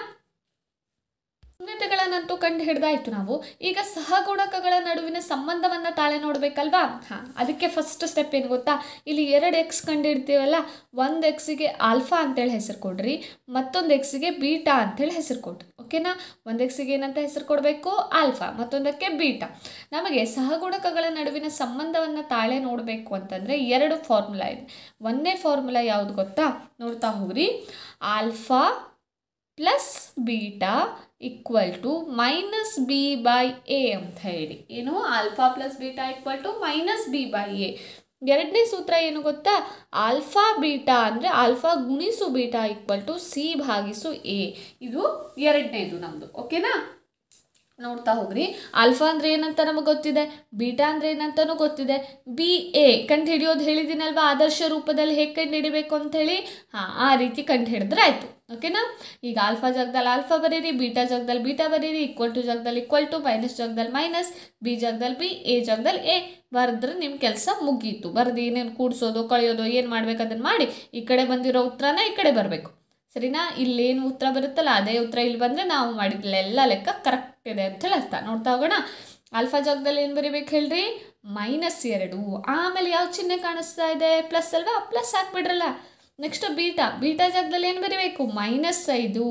ಶೂನ್ಯತೆಗಳನ್ನಂತೂ ಕಂಡು ಹಿಡ್ದಾಯ್ತು ನಾವು. ಈಗ ಸಹಗುಣಕಗಳ ನಡುವಿನ ಸಂಬಂಧವನ್ನು ತಾಳೆ ನೋಡಬೇಕಲ್ವಾ? ಹಾಂ, ಅದಕ್ಕೆ ಫಸ್ಟ್ ಸ್ಟೆಪ್ ಏನು ಗೊತ್ತಾ? ಇಲ್ಲಿ 2 x ಕಂಡು ಹಿಡ್ತೀವಲ್ಲ, ಒಂದು ಎಕ್ಸಿಗೆ ಆಲ್ಫಾ ಅಂತೇಳಿ ಹೆಸರು ಕೊಡ್ರಿ, ಮತ್ತೊಂದು ಎಕ್ಸಿಗೆ ಬೀಟಾ ಅಂತೇಳಿ ಹೆಸರು ಕೊಡ್ರಿ. ಓಕೆನಾ? ಒಂದು ಎಕ್ಸಿಗೆ ಏನಂತ ಹೆಸರು ಕೊಡಬೇಕು? ಆಲ್ಫಾ, ಮತ್ತೊಂದಕ್ಕೆ ಬೀಟಾ. ನಮಗೆ ಸಹಗುಣಕಗಳ ನಡುವಿನ ಸಂಬಂಧವನ್ನು ತಾಳೆ ನೋಡಬೇಕು ಅಂತಂದರೆ 2 ಫಾರ್ಮುಲಾ ಇದೆ. ಒಂದನೇ ಫಾರ್ಮುಲಾ ಯಾವುದು ಗೊತ್ತಾ? ನೋಡ್ತಾ ಹೋಗ್ರಿ. ಆಲ್ಫಾ ಪ್ಲಸ್ ಬೀಟಾ =-b/a ಅಂತ ಹೇಳಿ. ಏನು? Alpha plus beta =-b/a. ಎರಡನೇ ಸೂತ್ರ ಏನು ಗೊತ್ತಾ? ಆಲ್ಫಾ ಬೀಟಾ ಅಂದರೆ ಆಲ್ಫಾ ಗುಣಿಸು ಬೀಟಾ =c/a. ಇದು ಎರಡನೇದು ನಮ್ಮದು. ಓಕೆನಾ? ನೋಡ್ತಾ ಹೋಗ್ರಿ. ಆಲ್ಫಾ ಅಂದರೆ ಏನಂತ ನಮಗೆ ಗೊತ್ತಿದೆ, ಬೀಟಾ ಅಂದರೆ ಏನಂತನೂ ಗೊತ್ತಿದೆ. BA ಕಂಡು ಹಿಡಿಯೋದು ಹೇಳಿದ್ದೀನಲ್ವಾ, ಆದರ್ಶ ರೂಪದಲ್ಲಿ ಹೇಗೆ ಕಂಡು ಹಿಡಿಬೇಕು ಅಂಥೇಳಿ. ಹಾಂ, ಆ ರೀತಿ ಕಂಡು ಹಿಡಿದ್ರೆ ಆಯಿತು. ಓಕೆನಾ? ಈಗ ಆಲ್ಫಾ ಜಾಗದಲ್ಲಿ ಆಲ್ಫಾ ಬರೀರಿ, ಬೀಟಾ ಜಾಗದಲ್ಲಿ ಬೀಟಾ ಬರೀರಿ, == ಜಾಗದಲ್ಲಿ =, ಮೈನಸ್ ಜಾಗದಲ್ಲಿ ಮೈನಸ್, ಬಿ ಜಾಗದಲ್ಲಿ ಬಿ, ಎ ಜಾಗದಲ್ಲಿ ಎ ಬರೆದ್ರೆ ನಿಮ್ಮ ಕೆಲಸ ಮುಗೀತು. ಬರೆದು ಏನೇನು ಕೂಡಿಸೋದು ಕಳೆಯೋದು ಏನು ಮಾಡ್ಬೇಕು ಅದನ್ನು ಮಾಡಿ ಈ ಕಡೆ ಬಂದಿರೋ ಉತ್ತರನ ಈ ಕಡೆ ಬರಬೇಕು. ಸರಿನಾ? ಇಲ್ಲೇನು ಉತ್ತರ ಬರುತ್ತಲ್ಲ ಅದೇ ಉತ್ತರ ಇಲ್ಲಿ ಬಂದರೆ ನಾವು ಮಾಡಿದ್ಲೆಲ್ಲ ಲೆಕ್ಕ ಕರೆಕ್ಟ್ ಇದೆ ಅಂತೇಳಿ ಅರ್ಥ. ನೋಡ್ತಾ ಹೋಗೋಣ. ಆಲ್ಫಾ ಜಾಗದಲ್ಲಿ ಏನು ಬರೀಬೇಕು ಹೇಳ್ರಿ? -2. ಆಮೇಲೆ ಯಾವ ಚಿಹ್ನೆ ಕಾಣಿಸ್ತಾ ಇದೆ? ಪ್ಲಸ್ ಅಲ್ವಾ? ಪ್ಲಸ್ ಹಾಕ್ಬಿಡ್ರಲ್ಲ. ನೆಕ್ಸ್ಟ್ ಬೀಟಾ ಜಾಗದಲ್ಲಿ ಏನು ಬರೀಬೇಕು? -5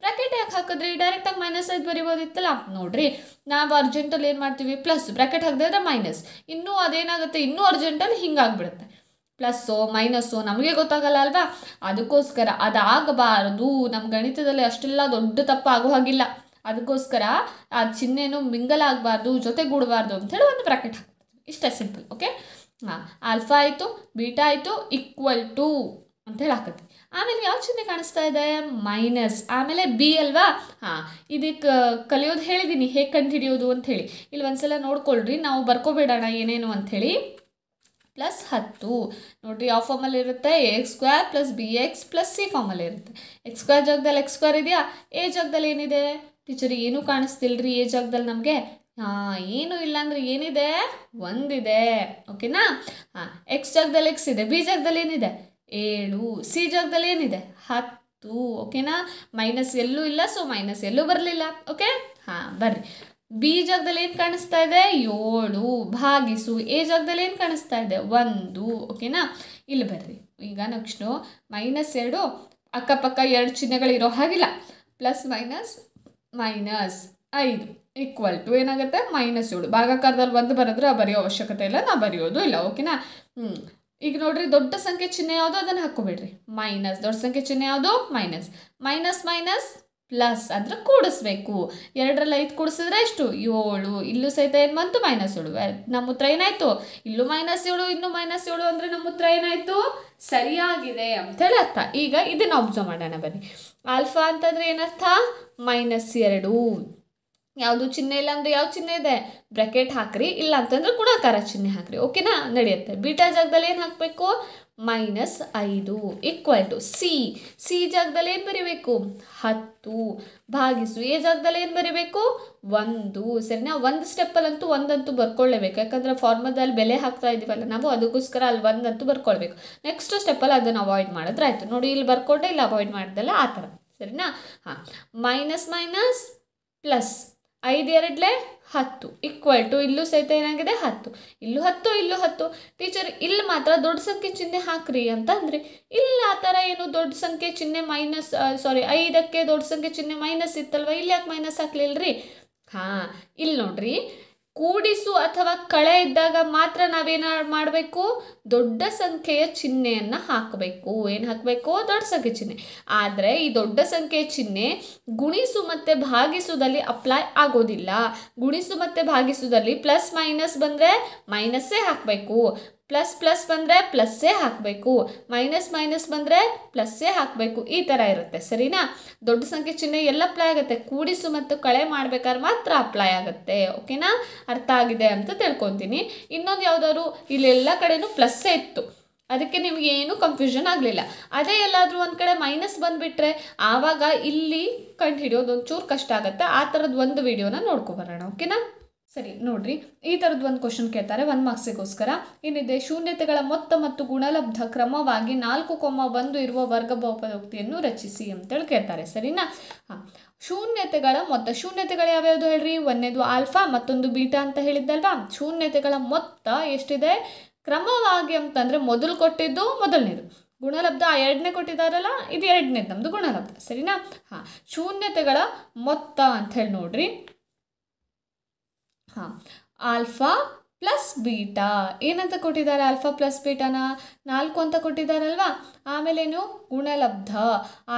ಬ್ರ್ಯಾಕೆಟ್ ಯಾಕೆ ಹಾಕಿದ್ರಿ? ಡೈರೆಕ್ಟಾಗಿ -5 ಬರಿಬೋದಿತ್ತಲ್ಲ. ನೋಡ್ರಿ, ನಾವು ಅರ್ಜೆಂಟಲ್ಲಿ ಏನು ಮಾಡ್ತೀವಿ? ಪ್ಲಸ್ ಬ್ರ್ಯಾಕೆಟ್ ಹಾಕಿದ್ರೆ ಮೈನಸ್. ಇನ್ನೂ ಅದೇನಾಗುತ್ತೆ? ಇನ್ನೂ ಅರ್ಜೆಂಟಲ್ಲಿ ಹಿಂಗಾಗ್ಬಿಡುತ್ತೆ. ಪ್ಲಸ್ಸೋ ಮೈನಸ್ಸೋ ನಮಗೆ ಗೊತ್ತಾಗಲ್ಲ ಅಲ್ವಾ? ಅದಕ್ಕೋಸ್ಕರ ಅದಾಗಬಾರದು. ನಮ್ಮ ಗಣಿತದಲ್ಲಿ ಅಷ್ಟೆಲ್ಲ ದೊಡ್ಡ ತಪ್ಪು ಆಗೋ ಹಾಗಿಲ್ಲ. ಅದಕ್ಕೋಸ್ಕರ ಆ ಚಿಹ್ನೆನೂ ಮಿಂಗಲ್ ಆಗಬಾರ್ದು, ಜೊತೆಗೂಡಬಾರ್ದು ಅಂಥೇಳಿ ಒಂದು ಬ್ರ್ಯಾಕೆಟ್ ಹಾಕ್ಬಿಡ್ತೀವಿ. ಇಷ್ಟೇ ಸಿಂಪಲ್. ಓಕೆ? ಹಾಂ, ಆಲ್ಫಾ ಆಯಿತು, ಬೀಟಾ ಆಯಿತು, == ಅಂಥೇಳಿ ಹಾಕತ್ತೀವಿ. ಆಮೇಲೆ ಯಾವ ಚಿಹ್ನೆ ಕಾಣಿಸ್ತಾ ಇದೆ? ಮೈನಸ್. ಆಮೇಲೆ ಬಿ ಅಲ್ವಾ? ಹಾಂ, ಇದಕ್ಕೆ ಕಲಿಯೋದು ಹೇಳಿದ್ದೀನಿ ಹೇಗೆ ಕಂಡು ಹಿಡಿಯೋದು ಅಂಥೇಳಿ. ಇಲ್ಲಿ ಒಂದ್ಸಲ ನೋಡ್ಕೊಳ್ರಿ, ನಾವು ಬರ್ಕೋಬೇಡೋಣ ಏನೇನು ಅಂಥೇಳಿ. +10 ನೋಡಿರಿ, ಯಾವ ಫಾರ್ಮಲ್ಲಿ ಇರುತ್ತೆ? ax² + bx + c ಫಾರ್ಮಲ್ಲಿ ಇರುತ್ತೆ. x² ಜಾಗದಲ್ಲಿ x² ಇದೆಯಾ? ಎ ಜಾಗದಲ್ಲಿ ಏನಿದೆ? ಟೀಚರ್ ಏನೂ ಕಾಣಿಸ್ತಿಲ್ರಿ ಎ ಜಾಗದಲ್ಲಿ ನಮಗೆ. ಹಾಂ, ಏನೂ ಇಲ್ಲ ಅಂದರೆ ಏನಿದೆ? 1 ಇದೆ. ಓಕೆನಾ? ಹಾಂ, ಎಕ್ಸ್ ಜಾಗದಲ್ಲಿ x ಇದೆ, ಬಿ ಜಾಗದಲ್ಲಿ ಏನಿದೆ? 7, ಸಿ ಜಾಗದಲ್ಲಿ ಏನಿದೆ? 10. ಓಕೆನಾ? ಮೈನಸ್ ಎಲ್ಲೂ ಇಲ್ಲ, ಸೊ ಮೈನಸ್ ಎಲ್ಲೂ ಬರಲಿಲ್ಲ. ಓಕೆ? ಹಾಂ, ಬರ್ರಿ. ಬಿ ಜಾಗದಲ್ಲಿ ಏನು ಕಾಣಿಸ್ತಾ ಇದೆ? 7 ಭಾಗಿಸು. ಎ ಜಾಗದಲ್ಲಿ ಏನು ಕಾಣಿಸ್ತಾ ಇದೆ? 1. ಓಕೆನಾ? ಇಲ್ಲಿ ಬರ್ರಿ. ಈಗ ನೆಕ್ಸ್ಟು -2 ಅಕ್ಕಪಕ್ಕ 2 ಚಿಹ್ನೆಗಳಿರೋ ಹಾಗಿಲ್ಲ. +-5 ಏನಾಗುತ್ತೆ? -7. ಭಾಗಾಕಾರದಲ್ಲಿ 1 ಬರೆದ್ರೆ ಬರೆಯೋ ಅವಶ್ಯಕತೆ ಇಲ್ಲ, ನಾವು ಬರೆಯೋದು ಇಲ್ಲ. ಓಕೆನಾ? ಈಗ ನೋಡ್ರಿ, ದೊಡ್ಡ ಸಂಖ್ಯೆ ಚಿಹ್ನೆ ಯಾವುದು ಅದನ್ನು ಹಾಕ್ಕೊಬೇಡ್ರಿ. ಮೈನಸ್. ದೊಡ್ಡ ಸಂಖ್ಯೆ ಚಿಹ್ನೆ ಯಾವುದು? ಮೈನಸ್. ಪ್ಲಸ್ ಅಂದರೆ ಕೂಡಿಸ್ಬೇಕು. 2ರಲ್ಲಿ 5 ಕೂಡಿಸಿದ್ರೆ ಎಷ್ಟು 7. ಇಲ್ಲೂ ಸಹಿತ ಏನು ಬಂತು -7. ನಮ್ಮ ಉತ್ತರ ಏನಾಯಿತು? ಇಲ್ಲೂ -7 ಇಲ್ಲೂ -7 ಅಂದರೆ ನಮ್ಮ ಉತ್ತರ ಏನಾಯಿತು? ಸರಿಯಾಗಿದೆ ಅಂಥೇಳಿ ಅರ್ಥ. ಈಗ ಇದನ್ನು ಅಬ್ಸರ್ವ್ ಮಾಡೋಣ ಬನ್ನಿ. ಆಲ್ಫಾ ಅಂತಂದರೆ ಏನರ್ಥ? -2. ಯಾವುದು ಚಿಹ್ನೆ ಇಲ್ಲ ಅಂದರೆ ಯಾವ ಚಿಹ್ನೆ ಇದೆ? ಬ್ರ್ಯಾಕೆಟ್ ಹಾಕ್ರಿ, ಇಲ್ಲ ಅಂತಂದ್ರೆ ಗುಣಾಕಾರ ಚಿಹ್ನೆ ಹಾಕ್ರಿ. ಓಕೆನಾ? ನಡೆಯುತ್ತೆ. ಬೀಟಾ ಜಾಗದಲ್ಲಿ ಏನು ಹಾಕಬೇಕು? -5 ಈಕ್ವಲ್ ಟು ಸಿ ಜಾಗದಲ್ಲಿ ಏನು ಬರೀಬೇಕು? 10 ಭಾಗಿಸು ಎ ಜಾಗದಲ್ಲಿ ಏನು ಬರೀಬೇಕು? 1. ಸರಿನಾ? ಒಂದು ಸ್ಟೆಪ್ಪಲ್ಲಂತೂ ಒಂದಂತೂ ಬರ್ಕೊಳ್ಳೇಬೇಕು. ಯಾಕಂದರೆ ಫಾರ್ಮದಲ್ಲಿ ಬೆಲೆ ಹಾಕ್ತಾ ಇದ್ದೀವಲ್ಲ ನಾವು, ಅದಕ್ಕೋಸ್ಕರ ಅಲ್ಲಿ ಒಂದಂತೂ ಬರ್ಕೊಳ್ಬೇಕು. ನೆಕ್ಸ್ಟ್ ಸ್ಟೆಪ್ಪಲ್ಲಿ ಅದನ್ನು ಅವಾಯ್ಡ್ ಮಾಡಿದ್ರೆ ಆಯಿತು. ನೋಡಿ, ಇಲ್ಲಿ ಬರ್ಕೊಂಡೆ ಇಲ್ಲಿ ಅವಾಯ್ಡ್ ಮಾಡಿದಲ್ಲ, ಆ ಥರ. ಸರಿನಾ? ಹಾಂ, ಮೈನಸ್ ಪ್ಲಸ್ 5 2 10 ಈಕ್ವಲ್ ಟು ಇಲ್ಲೂ ಸಹಿತ ಏನಾಗಿದೆ? 10. ಇಲ್ಲೂ 10 ಇಲ್ಲೂ 10. ಟೀಚರ್ ಇಲ್ಲಿ ಮಾತ್ರ ದೊಡ್ಡ ಸಂಖ್ಯೆ ಚಿಹ್ನೆ ಹಾಕ್ರಿ ಅಂತ ಅಂದರೆ ಇಲ್ಲ, ಆ ಥರ ಏನು ದೊಡ್ಡ ಸಂಖ್ಯೆ ಚಿಹ್ನೆ -5ಕ್ಕೆ ದೊಡ್ಡ ಸಂಖ್ಯೆ ಚಿಹ್ನೆ ಮೈನಸ್ ಇತ್ತಲ್ವ, ಇಲ್ಲಿ ಯಾಕೆ ಮೈನಸ್ ಹಾಕ್ಲಿಲ್ರಿ? ಹಾಂ, ಇಲ್ಲಿ ನೋಡ್ರಿ, ಕೂಡಿಸು ಅಥವಾ ಕಳೆ ಇದ್ದಾಗ ಮಾತ್ರ ನಾವೇನು ಮಾಡಬೇಕು? ದೊಡ್ಡ ಸಂಖ್ಯೆಯ ಚಿಹ್ನೆಯನ್ನು ಹಾಕಬೇಕು. ಏನು ಹಾಕಬೇಕು? ದೊಡ್ಡ ಸಂಖ್ಯೆ ಚಿಹ್ನೆ. ಆದರೆ ಈ ದೊಡ್ಡ ಸಂಖ್ಯೆಯ ಚಿಹ್ನೆ ಗುಣಿಸು ಮತ್ತು ಭಾಗಿಸುವುದಲ್ಲಿ ಅಪ್ಲೈ ಆಗೋದಿಲ್ಲ. ಗುಣಿಸು ಮತ್ತು ಭಾಗಿಸುವುದಲ್ಲಿ ಪ್ಲಸ್ ಮೈನಸ್ ಬಂದರೆ ಮೈನಸ್ಸೇ ಹಾಕಬೇಕು, ಪ್ಲಸ್ ಬಂದರೆ ಪ್ಲಸ್ಸೇ ಹಾಕಬೇಕು, ಮೈನಸ್ ಬಂದರೆ ಪ್ಲಸ್ಸೇ ಹಾಕಬೇಕು. ಈ ಥರ ಇರುತ್ತೆ. ಸರಿನಾ? ದೊಡ್ಡ ಸಂಖ್ಯೆ ಚಿಹ್ನೆ ಎಲ್ಲ ಅಪ್ಲೈ ಆಗುತ್ತೆ, ಕೂಡಿಸು ಮತ್ತು ಕಳೆ ಮಾಡ್ಬೇಕಾದ್ರೆ ಮಾತ್ರ ಅಪ್ಲೈ ಆಗುತ್ತೆ. ಓಕೆನಾ? ಅರ್ಥ ಆಗಿದೆ ಅಂತ ತಿಳ್ಕೊತೀನಿ. ಇನ್ನೊಂದು ಯಾವುದಾದ್ರು ಇಲ್ಲೆಲ್ಲ ಕಡೆನೂ ಪ್ಲಸ್ಸೇ ಇತ್ತು, ಅದಕ್ಕೆ ನಿಮಗೆ ಏನೂ ಕನ್ಫ್ಯೂಷನ್ ಆಗಲಿಲ್ಲ. ಅದೇ ಎಲ್ಲಾದರೂ ಒಂದು ಕಡೆ ಮೈನಸ್ ಬಂದುಬಿಟ್ರೆ ಆವಾಗ ಇಲ್ಲಿ ಕಂಡು ಹಿಡಿಯೋದು ಒಂಚೂರು ಕಷ್ಟ ಆಗುತ್ತೆ. ಆ ಥರದ್ದು ಒಂದು ವಿಡಿಯೋನ ನೋಡ್ಕೊಬರೋಣ. ಓಕೆನಾ? ಸರಿ, ನೋಡ್ರಿ, ಈ ಥರದ್ದು ಒಂದು ಕ್ವಶನ್ ಕೇಳ್ತಾರೆ 1 ಮಾರ್ಕ್ಸಿಗೋಸ್ಕರ. ಏನಿದೆ? ಶೂನ್ಯತೆಗಳ ಮೊತ್ತ ಮತ್ತು ಗುಣಲಬ್ಧ ಕ್ರಮವಾಗಿ 4,1 ಇರುವ ವರ್ಗ ಬಹುಪದೋಕ್ತಿಯನ್ನು ರಚಿಸಿ ಅಂತೇಳಿ ಕೇಳ್ತಾರೆ. ಸರಿನಾ? ಹಾಂ, ಶೂನ್ಯತೆಗಳ ಮೊತ್ತ. ಶೂನ್ಯತೆಗಳು ಯಾವ್ಯಾವುದು ಹೇಳ್ರಿ? ಒಂದನೇದು ಆಲ್ಫಾ, ಮತ್ತೊಂದು ಬೀಟಾ ಅಂತ ಹೇಳಿದ್ದಲ್ವಾ? ಶೂನ್ಯತೆಗಳ ಮೊತ್ತ ಎಷ್ಟಿದೆ? ಕ್ರಮವಾಗಿ ಅಂತಂದರೆ ಮೊದಲು ಕೊಟ್ಟಿದ್ದು ಮೊದಲನೇದು, ಗುಣಲಬ್ಧ 2ನೇ ಕೊಟ್ಟಿದ್ದಾರಲ್ಲ, ಇದು 2ನೇದು ನಮ್ಮದು ಗುಣಲಬ್ಧ. ಸರಿನಾ? ಹಾಂ, ಶೂನ್ಯತೆಗಳ ಮೊತ್ತ ಅಂತ ಹೇಳಿ ನೋಡ್ರಿ. ಹಾಂ, ಆಲ್ಫಾ ಪ್ಲಸ್ ಬೀಟಾ ಏನಂತ ಕೊಟ್ಟಿದ್ದಾರೆ? ಆಲ್ಫಾ ಪ್ಲಸ್ ಬೀಟಾನ 4 ಅಂತ ಕೊಟ್ಟಿದ್ದಾರಲ್ವಾ? ಆಮೇಲೇನು? ಗುಣಲಬ್ಧ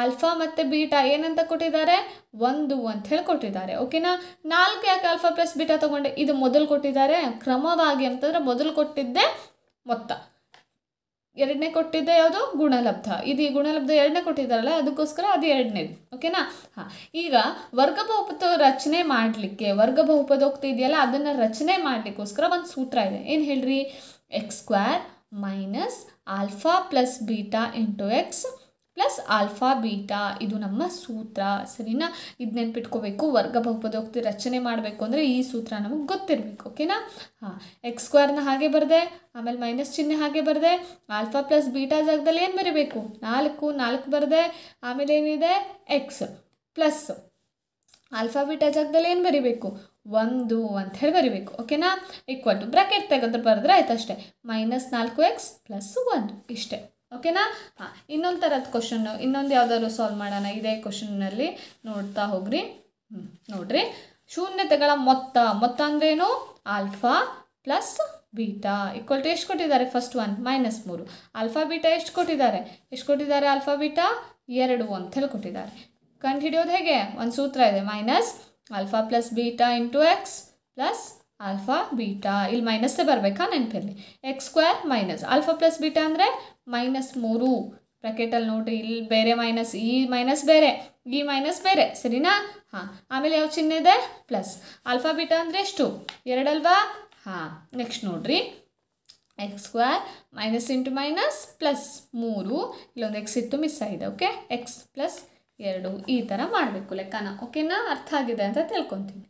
ಆಲ್ಫಾ ಮತ್ತು ಬೀಟಾ ಏನಂತ ಕೊಟ್ಟಿದ್ದಾರೆ? 1 ಅಂತ ಹೇಳಿ ಕೊಟ್ಟಿದ್ದಾರೆ. ಓಕೆನಾ? 4 ಯಾಕೆ ಆಲ್ಫಾ ಪ್ಲಸ್ ಬೀಟಾ ತೊಗೊಂಡೆ? ಇದು ಮೊದಲು ಕೊಟ್ಟಿದ್ದಾರೆ. ಕ್ರಮವಾಗಿ ಅಂತಂದರೆ ಮೊದಲು ಕೊಟ್ಟಿದ್ದೆ ಮೊತ್ತ, 2ನೇ ಕೊಟ್ಟಿದ್ದೆ ಯಾವುದು? ಗುಣಲಬ್ಧ. ಇದು ಈ ಗುಣಲಬ್ಧ 2ನೇ ಕೊಟ್ಟಿದ್ದಾರಲ್ಲ, ಅದಕ್ಕೋಸ್ಕರ ಅದು 2ನೇದು. ಓಕೆನಾ? ಹಾಂ, ಈಗ ವರ್ಗ ಬಹುಪದ ರಚನೆ ಮಾಡಲಿಕ್ಕೆ, ವರ್ಗ ಬಹುಪದೋಕ್ತಿ ಇದೆಯಲ್ಲ, ಅದನ್ನು ರಚನೆ ಮಾಡಲಿಕ್ಕೋಸ್ಕರ ಒಂದು ಸೂತ್ರ ಇದೆ. ಏನು ಹೇಳ್ರಿ? x² - alpha plus beta into X plus alpha beta, ಇದು ನಮ್ಮ ಸೂತ್ರ. ಸರಿನಾ? ಇದು ನೆನ್ಪಿಟ್ಕೋಬೇಕು. ವರ್ಗ ಬಹುಪದೋಕ್ತಿ ರಚನೆ ಮಾಡಬೇಕು ಅಂದರೆ ಈ ಸೂತ್ರ ನಮಗೆ ಗೊತ್ತಿರಬೇಕು. ಓಕೆನಾ? ಹಾಂ, x² ಹಾಗೆ ಬರದೆ, ಆಮೇಲೆ ಮೈನಸ್ ಚಿಹ್ನೆ ಹಾಗೆ ಬರದೆ, ಆಲ್ಫಾ ಪ್ಲಸ್ ಬೀಟಾ ಜಾಗದಲ್ಲಿ ಏನು ಬರೀಬೇಕು? 4 ಬರದೆ, ಆಮೇಲೆ ಏನಿದೆ? ಎಕ್ಸ್ ಪ್ಲಸ್ ಆಲ್ಫಾ ಬೀಟಾ ಜಾಗದಲ್ಲಿ ಏನು ಬರೀಬೇಕು? 1 ಅಂತ ಹೇಳಿ ಬರೀಬೇಕು. ಓಕೆನಾ? ಈಕ್ವಲ್ ಟು ಬ್ರ್ಯಾಕೆಟ್ ತೆಗೆದ್ರೆ ಬರೆದ್ರೆ ಆಯ್ತು ಅಷ್ಟೇ. -4x + 1 ಇಷ್ಟೇ. ಓಕೆನಾ? ಹಾಂ, ಇನ್ನೊಂದು ಥರದ ಕ್ವಶನ್ನು, ಇನ್ನೊಂದು ಯಾವುದಾದ್ರು ಸಾಲ್ವ್ ಮಾಡೋಣ. ಇದೇ ಕ್ವಶನ್ನಲ್ಲಿ ನೋಡ್ತಾ ಹೋಗ್ರಿ. ನೋಡ್ರಿ, ಶೂನ್ಯತೆಗಳ ಮೊತ್ತ. ಮೊತ್ತ ಅಂದ್ರೇನು? Alpha plus beta equal to ಎಷ್ಟು ಕೊಟ್ಟಿದ್ದಾರೆ? ಫಸ್ಟ್ 1 -3. ಆಲ್ಫಾ ಬೀಟಾ ಎಷ್ಟು ಕೊಟ್ಟಿದ್ದಾರೆ? ಆಲ್ಫಾ ಬೀಟಾ 2 ಅಂತ ಹೇಳಿ ಕೊಟ್ಟಿದ್ದಾರೆ. ಕಂಡು ಹಿಡಿಯೋದು ಹೇಗೆ? ಒಂದು ಸೂತ್ರ ಇದೆ, alpha plus beta into X plus alpha beta. ಇಲ್ಲಿ ಮೈನಸ್ಸೇ ಬರಬೇಕಾ? ನೆನಪಿರಲಿ. x² - ಆಲ್ಫಾ ಪ್ಲಸ್ ಬೀಟಾ ಅಂದರೆ -3 ಬ್ರ್ಯಾಕೆಟಲ್ಲಿ ನೋಡ್ರಿ. ಇಲ್ಲಿ ಬೇರೆ ಮೈನಸ್, ಈ ಮೈನಸ್ ಬೇರೆ, ಈ ಮೈನಸ್ ಬೇರೆ. ಸರಿನಾ? ಹಾಂ, ಆಮೇಲೆ ಯಾವ ಚಿಹ್ನೆ ಇದೆ? ಪ್ಲಸ್. ಆಲ್ಫಾ ಬೀಟಾ ಅಂದರೆ ಎಷ್ಟು? 2 ಅಲ್ವಾ? ಹಾಂ, ನೆಕ್ಸ್ಟ್ ನೋಡ್ರಿ, x² - ಇಂಟು ಮೈನಸ್ ಪ್ಲಸ್ 3, ಇಲ್ಲೊಂದು ಎಕ್ಸ್ ಇತ್ತು, ಮಿಸ್ ಆಗಿದೆ. ಓಕೆ, ಎಕ್ಸ್ ಪ್ಲಸ್ 2 ಈ ಥರ ಮಾಡಬೇಕು ಲೆಕ್ಕನ. ಓಕೆನಾ? ಅರ್ಥ ಆಗಿದೆ ಅಂತ ತಿಳ್ಕೊತೀನಿ.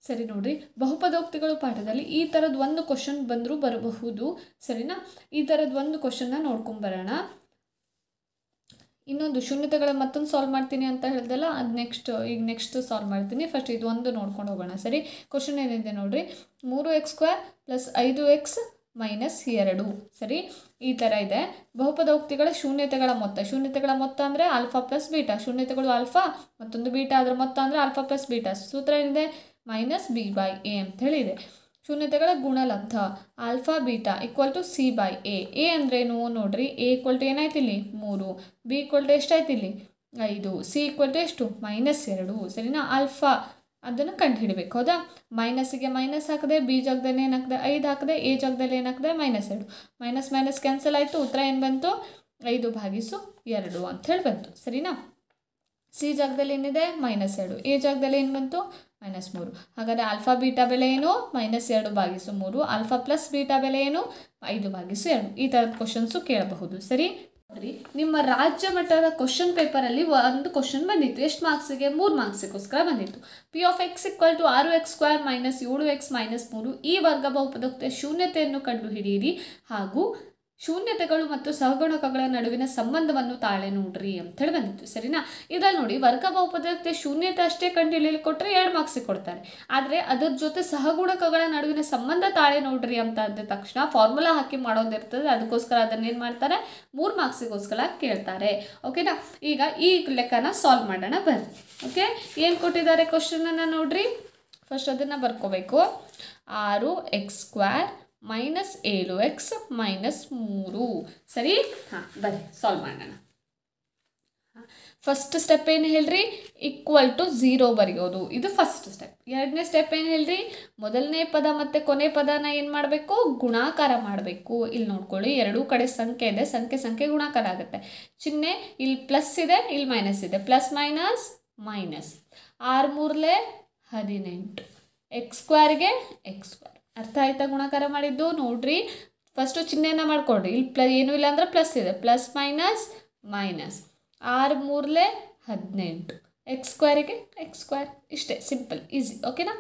ಸರಿ, ನೋಡ್ರಿ, ಬಹುಪದೋಕ್ತಿಗಳು ಪಾಠದಲ್ಲಿ ಈ ಥರದ್ದು ಒಂದು ಕ್ವಶನ್ ಬಂದರೂ ಬರಬಹುದು. ಸರಿನಾ? ಈ ಥರದ್ದು ಒಂದು ಕ್ವಶನ್ನ ನೋಡ್ಕೊಂಬರೋಣ. ಇನ್ನೊಂದು ಶೂನ್ಯತೆಗಳ ಮತ್ತೊಂದು ಸಾಲ್ವ್ ಮಾಡ್ತೀನಿ ಅಂತ ಹೇಳ್ದಲ್ಲ, ಅದು ನೆಕ್ಸ್ಟ್ ಸಾಲ್ವ್ ಮಾಡ್ತೀನಿ. ಫಸ್ಟ್ ಇದು ಒಂದು ನೋಡ್ಕೊಂಡು ಹೋಗೋಣ. ಸರಿ, ಕ್ವಶನ್ ಏನಿದೆ ನೋಡ್ರಿ, 3x² + 5x - 2. ಸರಿ, ಈ ಥರ ಇದೆ. ಬಹುಪದೋಕ್ತಿಗಳ ಶೂನ್ಯತೆಗಳ ಮೊತ್ತ. ಶೂನ್ಯತೆಗಳ ಮೊತ್ತ ಅಂದರೆ ಆಲ್ಫಾ ಪ್ಲಸ್ ಬೀಟಾ. ಶೂನ್ಯತೆಗಳು ಆಲ್ಫಾ, ಮತ್ತೊಂದು ಬೀಟಾ, ಅದರ ಮೊತ್ತ ಅಂದರೆ ಆಲ್ಫಾ ಪ್ಲಸ್ ಬೀಟಾ. ಸೂತ್ರ ಏನಿದೆ? -b/a ಅಂತ ಹೇಳಿದೆ. ಶೂನ್ಯತೆಗಳ ಗುಣಲಬ್ಧ alpha beta equal to c/a. A ಅಂದ್ರೇನು ನೋಡ್ರಿ? a ಈಕ್ವಲ್ ಟು ಏನಾಯ್ತು ಇಲ್ಲಿ? 3. b ಈಕ್ವಲ್ ಟು ಎಷ್ಟಾಯ್ತು ಇಲ್ಲಿ? 5. ಸಿ ಈಕ್ವಲ್ ಟು ಎಷ್ಟು -2 ಸರಿನಾ. ಆಲ್ಫಾ ಅದನ್ನು ಕಂಡುಹಿಡಬೇಕು ಹೌದಾ. ಮೈನಸ್ಸಿಗೆ ಮೈನಸ್ ಹಾಕಿದೆ, ಬಿ ಜಾಗದಲ್ಲಿ ಏನು ಹಾಕಿದೆ 5 ಹಾಕಿದೆ, ಎ ಜಾಗದಲ್ಲಿ ಏನು ಹಾಕಿದೆ -2. ಮೈನಸ್ ಮೈನಸ್ ಕ್ಯಾನ್ಸಲ್ ಆಯಿತು, ಉತ್ತರ ಏನು ಬಂತು 5/2 ಅಂತ ಹೇಳಿ ಬಂತು ಸರಿನಾ. ಸಿ ಜಾಗದಲ್ಲಿ ಏನಿದೆ -2, ಎ ಜಾಗದಲ್ಲಿ ಏನು ಬಂತು -3. ಹಾಗಾದರೆ ಆಲ್ಫಾ ಬೀಟಾ ಬೆಲೆ ಏನು -2/3, ಆಲ್ಫಾ ಪ್ಲಸ್ ಬೀಟಾ ಬೆಲೆ ಏನು 5/2. ಈ ಥರದ ಕ್ವಶನ್ಸು ಕೇಳಬಹುದು ಸರಿ. ನೋಡ್ರಿ, ನಿಮ್ಮ ರಾಜ್ಯ ಮಟ್ಟದ ಕ್ವಶನ್ ಪೇಪರಲ್ಲಿ ಒಂದು ಕ್ವಶನ್ ಬಂದಿತ್ತು. ಎಷ್ಟು ಮಾರ್ಕ್ಸಿಗೆ 3 ಮಾರ್ಕ್ಸಿಗೋಸ್ಕರ ಬಂದಿತ್ತು. P(x) = 6x² - 7x - 3 ಈ ವರ್ಗ ಬಹುಪದೋಕ್ತಿಯ ಶೂನ್ಯತೆಯನ್ನು ಕಂಡುಹಿಡಿಯಿರಿ ಹಾಗೂ ಶೂನ್ಯತೆಗಳು ಮತ್ತು ಸಹಗುಣಕಗಳ ನಡುವಿನ ಸಂಬಂಧವನ್ನು ತಾಳೆ ನೋಡ್ರಿ ಅಂತ ಹೇಳಿ ಬಂದಿತ್ತು ಸರಿನಾ. ಇದರಲ್ಲಿ ನೋಡಿ, ವರ್ಗ ಬಹುಪದೋಕ್ತಿಯ ಶೂನ್ಯತೆ ಅಷ್ಟೇ ಕಂಡುಹಿಡಿಯಲು ಕೊಟ್ಟರೆ 2 ಮಾರ್ಕ್ಸಿಗೆ ಕೊಡ್ತಾರೆ. ಆದರೆ ಅದರ ಜೊತೆ ಸಹಗುಣಕಗಳ ನಡುವಿನ ಸಂಬಂಧ ತಾಳೆ ನೋಡ್ರಿ ಅಂತ ಅಂದ ತಕ್ಷಣ ಫಾರ್ಮುಲಾ ಹಾಕಿ ಮಾಡೋದಿರ್ತದೆ. ಅದಕ್ಕೋಸ್ಕರ ಅದನ್ನ ಏನು ಮಾಡ್ತಾರೆ 3 ಮಾರ್ಕ್ಸಿಗೋಸ್ಕರ ಕೇಳ್ತಾರೆ. ಓಕೆನಾ. ಈಗ ಈ ಲೆಕ್ಕನ ಸಾಲ್ವ್ ಮಾಡೋಣ ಬರ್ರಿ. ಓಕೆ, ಏನು ಕೊಟ್ಟಿದ್ದಾರೆ ಕ್ವಶನನ್ನು ನೋಡ್ರಿ. ಫಸ್ಟ್ ಅದನ್ನು ಬರ್ಕೋಬೇಕು. 6x² -7x -3 ಸರಿ. ಬನ್ನಿ ಸಾಲ್ವ್ ಮಾಡೋಣ. ಫಸ್ಟ್ ಸ್ಟೆಪ್ ಏನು ಹೇಳ್ರಿ, =0 ಬರೆಯೋದು. ಇದು ಫಸ್ಟ್ ಸ್ಟೆಪ್. ಎರಡನೇ ಸ್ಟೆಪ್ ಏನು ಹೇಳ್ರಿ, ಮೊದಲನೇ ಪದ ಮತ್ತು ಕೊನೆ ಪದನ ಏನು ಮಾಡಬೇಕು ಗುಣಾಕಾರ ಮಾಡಬೇಕು. ಇಲ್ಲಿ ನೋಡ್ಕೊಳ್ಳಿ, ಎರಡೂ ಕಡೆ ಸಂಖ್ಯೆ ಇದೆ, ಸಂಖ್ಯೆ ಗುಣಾಕಾರ ಆಗುತ್ತೆ. ಚಿಹ್ನೆ ಇಲ್ಲಿ ಪ್ಲಸ್ ಇದೆ, ಇಲ್ಲಿ ಮೈನಸ್ ಇದೆ. Plus minus minus. 6×3 18, x²ಗೆ x². ಅರ್ಥ ಆಯ್ತಾ ಗುಣಾಕಾರ ಮಾಡಿದ್ದು. ನೋಡ್ರಿ, ಫಸ್ಟು ಚಿಹ್ನೆಯನ್ನು ಮಾಡ್ಕೊಡ್ರಿ. ಇಲ್ಲಿ ಏನೂ ಇಲ್ಲ ಅಂದ್ರೆ ಪ್ಲಸ್ ಇದೆ, ಪ್ಲಸ್ ಮೈನಸ್ ಮೈನಸ್. 6×3 18, x²ಗೆ x². ಇಷ್ಟೇ, ಸಿಂಪಲ್, ಈಸಿ. ಓಕೆನಾ.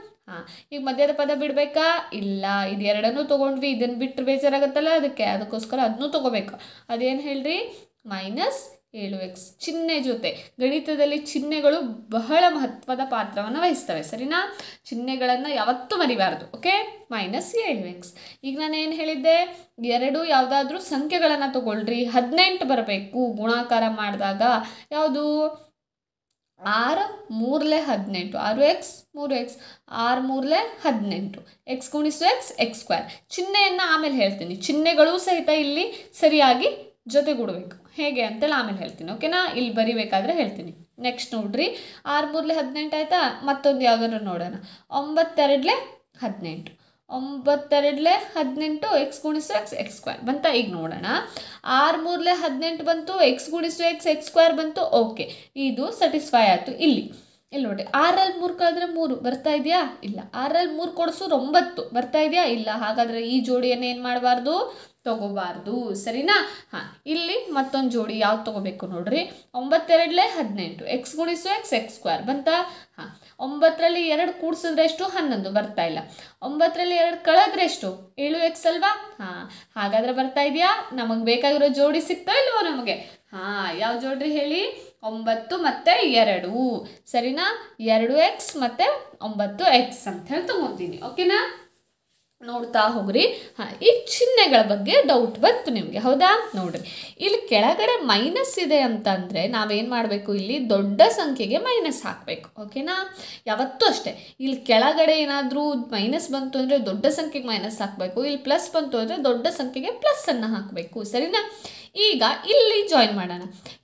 ಈಗ ಮಧ್ಯದ ಪದ ಬಿಡಬೇಕಾ ಇಲ್ಲ, ಇದು ಎರಡನ್ನೂ ತೊಗೊಂಡ್ವಿ. ಇದನ್ನು ಬಿಟ್ಟರೆ ಬೇಜಾರಾಗುತ್ತಲ್ಲ, ಅದಕ್ಕೋಸ್ಕರ ಅದನ್ನೂ ತೊಗೋಬೇಕು. ಅದೇನು ಹೇಳ್ರಿ -7x. ಚಿಹ್ನೆ ಜೊತೆ ಗಣಿತದಲ್ಲಿ ಚಿಹ್ನೆಗಳು ಬಹಳ ಮಹತ್ವದ ಪಾತ್ರವನ್ನು ವಹಿಸ್ತವೆ ಸರಿನಾ. ಚಿಹ್ನೆಗಳನ್ನು ಯಾವತ್ತೂ ಮರಿಬಾರ್ದು. Okay, -7x. ಈಗ ನಾನು ಏನು ಹೇಳಿದ್ದೆ, ಎರಡು ಯಾವುದಾದ್ರೂ ಸಂಖ್ಯೆಗಳನ್ನು ತಗೊಳ್ರಿ. 18 ಬರಬೇಕು ಗುಣಾಕಾರ ಮಾಡಿದಾಗ. ಯಾವುದು 6×3 18, 6x 3x, 6×3 18, x × x x². ಚಿಹ್ನೆಯನ್ನು ಆಮೇಲೆ ಹೇಳ್ತೀನಿ. ಚಿಹ್ನೆಗಳು ಸಹಿತ ಇಲ್ಲಿ ಸರಿಯಾಗಿ ಜೊತೆಗೂಡಬೇಕು. ಹೇಗೆ ಅಂತೇಳಿ ಆಮೇಲೆ ಹೇಳ್ತೀನಿ. ಓಕೆನಾ. ಇಲ್ಲಿ ಬರಿಬೇಕಾದ್ರೆ ಹೇಳ್ತೀನಿ. ನೆಕ್ಸ್ಟ್ ನೋಡ್ರಿ, 6×3 18 ಆಯಿತಾ. ಮತ್ತೊಂದು ಯಾವುದಾದ್ರು ನೋಡೋಣ. 9×2 18, 9×2 18, x × x x² ಬಂತ. ಈಗ ನೋಡೋಣ, 6×3 18 ಬಂತು, x × x x² ಬಂತು. ಓಕೆ, ಇದು ಸ್ಯಾಟಿಸ್ಫೈ ಆಯಿತು. ಇಲ್ಲಿ ನೋಡಿರಿ, 6ರಲ್ಲಿ 3 ಕಳೆದ್ರೆ 3 ಬರ್ತಾ ಇದೆಯಾ ಇಲ್ಲ. 6ರಲ್ಲಿ 3 ಕೊಡಿಸೋರು 9 ಬರ್ತಾ ಇದೆಯಾ ಇಲ್ಲ. ಹಾಗಾದರೆ ಈ ಜೋಡಿಯನ್ನು ಏನು ಮಾಡಬಾರ್ದು ತಗೋಬಾರ್ದು ಸರಿನಾ. ಇಲ್ಲಿ ಮತ್ತೊಂದು ಜೋಡಿ ಯಾವ್ದು ತಗೋಬೇಕು ನೋಡ್ರಿ. 9×2 18, x × x x² ಬಂತ. 9ರಲ್ಲಿ 2 ಕೂಡಿಸಿದ್ರೆ ಎಷ್ಟು 11 ಬರ್ತಾ ಇಲ್ಲ. 9ರಲ್ಲಿ 2 ಕಳೆದ್ರೆ ಎಷ್ಟು 7x ಅಲ್ವಾ. ಹಾಗಾದ್ರೆ ಬರ್ತಾ ಇದೆಯಾ. ನಮಗೆ ಬೇಕಾಗಿರೋ ಜೋಡಿ ಸಿಗ್ತಾ ಇಲ್ವೋ ನಮಗೆ. ಯಾವ ಜೋಡ್ರಿ ಹೇಳಿ, 9 ಮತ್ತು 2 ಸರಿನಾ. 2x ಮತ್ತು 9x ಅಂತ ಹೇಳಿ ತಗೊಂತೀನಿ. ಓಕೆನಾ. ನೋಡ್ತಾ ಹೋಗ್ರಿ. ಈ ಚಿಹ್ನೆಗಳ ಬಗ್ಗೆ ಡೌಟ್ ಬಂತು ನಿಮಗೆ ಹೌದಾ. ನೋಡ್ರಿ, ಇಲ್ಲಿ ಕೆಳಗಡೆ ಮೈನಸ್ ಇದೆ ಅಂತಂದರೆ ನಾವೇನು ಮಾಡಬೇಕು, ಇಲ್ಲಿ ದೊಡ್ಡ ಸಂಖ್ಯೆಗೆ ಮೈನಸ್ ಹಾಕಬೇಕು. ಓಕೆನಾ. ಯಾವತ್ತೂ ಅಷ್ಟೇ, ಇಲ್ಲಿ ಕೆಳಗಡೆ ಏನಾದರೂ ಮೈನಸ್ ಬಂತು ಅಂದರೆ ದೊಡ್ಡ ಸಂಖ್ಯೆಗೆ ಮೈನಸ್ ಹಾಕಬೇಕು. ಇಲ್ಲಿ ಪ್ಲಸ್ ಬಂತು ಅಂದರೆ ದೊಡ್ಡ ಸಂಖ್ಯೆಗೆ ಪ್ಲಸ್ಸನ್ನು ಹಾಕಬೇಕು ಸರಿನಾ. ಈಗ ಇಲ್ಲಿ ಜಾಯಿನ್ ಮಾಡೋಣ.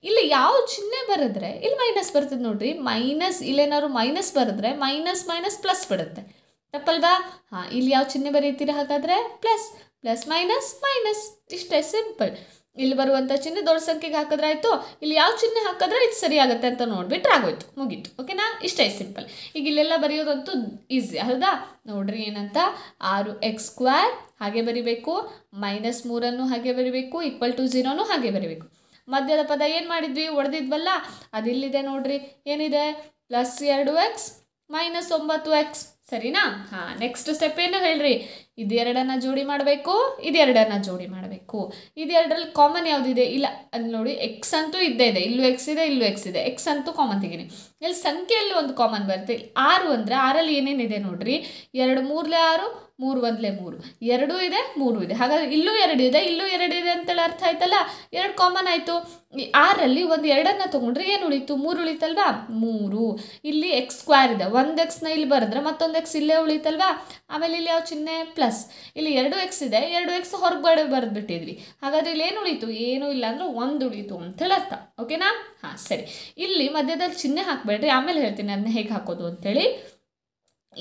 ಇಲ್ಲಿ ಯಾವ ಚಿಹ್ನೆ ಬರೆದ್ರೆ ಇಲ್ಲಿ ಮೈನಸ್ ಬರ್ತದೆ ನೋಡ್ರಿ. ಮೈನಸ್ ಇಲ್ಲೇನಾದ್ರು ಮೈನಸ್ ಬರೆದ್ರೆ ಮೈನಸ್ ಮೈನಸ್ ಪ್ಲಸ್ ಬಿಡುತ್ತೆ, ತಪ್ಪಲ್ವಾ. ಇಲ್ಲಿ ಯಾವ ಚಿಹ್ನೆ ಬರೀತೀರಾ ಹಾಗಾದರೆ ಪ್ಲಸ್, ಪ್ಲಸ್ ಮೈನಸ್ ಮೈನಸ್. ಇಷ್ಟೇ ಸಿಂಪಲ್. ಇಲ್ಲಿ ಬರುವಂಥ ಚಿಹ್ನೆ ದೊಡ್ಡ ಸಂಖ್ಯೆಗೆ ಹಾಕಿದ್ರೆ ಆಯಿತು. ಇಲ್ಲಿ ಯಾವ ಚಿಹ್ನೆ ಹಾಕಿದ್ರೆ ಇದು ಸರಿ ಆಗುತ್ತೆ ಅಂತ ನೋಡಿಬಿಟ್ರೆ ಆಗೋಯ್ತು, ಮುಗೀತು. ಓಕೆನಾ. ಇಷ್ಟೇ ಸಿಂಪಲ್. ಈಗ ಇಲ್ಲೆಲ್ಲ ಬರೆಯೋದಂತೂ ಈಸಿ ಹೌದಾ. ನೋಡ್ರಿ ಏನಂತ, 6x² ಹಾಗೆ ಬರಿಬೇಕು, -3 ಹಾಗೆ ಬರಿಬೇಕು, =0 ಹಾಗೆ ಬರಿಬೇಕು. ಮಧ್ಯದ ಪದ ಏನು ಮಾಡಿದ್ವಿ ಹೊಡೆದಿದ್ವಲ್ಲ, ಅದಿಲ್ಲಿದೆ ನೋಡ್ರಿ. ಏನಿದೆ +2x -9x ಸರಿನಾ. ನೆಕ್ಸ್ಟ್ ಸ್ಟೆಪ್ ಏನು ಹೇಳ್ರಿ, ಇದೆರಡನ್ನ ಜೋಡಿ ಮಾಡಬೇಕು, ಇದೆರಡನ್ನ ಜೋಡಿ ಮಾಡಬೇಕು. ಇದೆರಡರಲ್ಲಿ ಕಾಮನ್ ಯಾವುದಿದೆ ಇಲ್ಲ. ಅಲ್ಲಿ ನೋಡಿ, ಎಕ್ಸ್ ಅಂತೂ ಇದ್ದೇ ಇದೆ, ಇಲ್ಲೂ ಎಕ್ಸ್ ಇದೆ, ಇಲ್ಲೂ ಎಕ್ಸ್ ಇದೆ. ಎಕ್ಸ್ ಅಂತೂ ಕಾಮನ್ ತೆಗೀನಿ. ಇಲ್ಲಿ ಸಂಖ್ಯೆಯಲ್ಲಿ ಒಂದು ಕಾಮನ್ ಬರುತ್ತೆ. 6 ಅಂದರೆ 6ರಲ್ಲಿ ಏನೇನಿದೆ ನೋಡ್ರಿ. 2 3 6, 3 1 3, 2 ಇದೆ 3 ಇದೆ. ಹಾಗಾದ್ರೆ ಇಲ್ಲೂ 2 ಇದೆ, ಇಲ್ಲೂ 2 ಇದೆ ಅಂತೇಳಿ ಅರ್ಥ ಆಯ್ತಲ್ಲ. 2 ಕಾಮನ್ ಆಯಿತು. ಈ 6ರಲ್ಲಿ ಒಂದು 2ಅನ್ನು ತೊಗೊಂಡ್ರೆ ಏನು ಉಳಿತು 3 ಉಳಿತಲ್ವಾ. 3. ಇಲ್ಲಿ x² ಇದೆ, ಒಂದು ಎಕ್ಸ್ನ ಇಲ್ಲಿ ಬರೆದ್ರೆ ಮತ್ತೊಂದು 2x ಇಲ್ಲೇ ಉಳಿತಲ್ವಾ. ಆಮೇಲೆ ಇಲ್ಲಿ ಯಾವ ಚಿಹ್ನೆ ಪ್ಲಸ್, ಇಲ್ಲಿ 2x ಇದೆ, 2x ಹೊರಗಡೆ ಬರೆದ್ಬಿಟ್ಟಿದ್ವಿ. ಹಾಗಾದ್ರೆ ಇಲ್ಲಿ ಏನು ಉಳಿತು? ಏನೂ ಇಲ್ಲ ಅಂದ್ರೆ 1 ಉಳಿತು ಅಂತೇಳಿ ಅರ್ಥ. ಓಕೆನಾ? ಹಾಂ ಸರಿ. ಇಲ್ಲಿ ಮಧ್ಯದಲ್ಲಿ ಚಿಹ್ನೆ ಹಾಕಬೇಡ್ರಿ, ಆಮೇಲೆ ಹೇಳ್ತೀನಿ ಅದನ್ನ ಹೇಗೆ ಹಾಕೋದು ಅಂತೇಳಿ.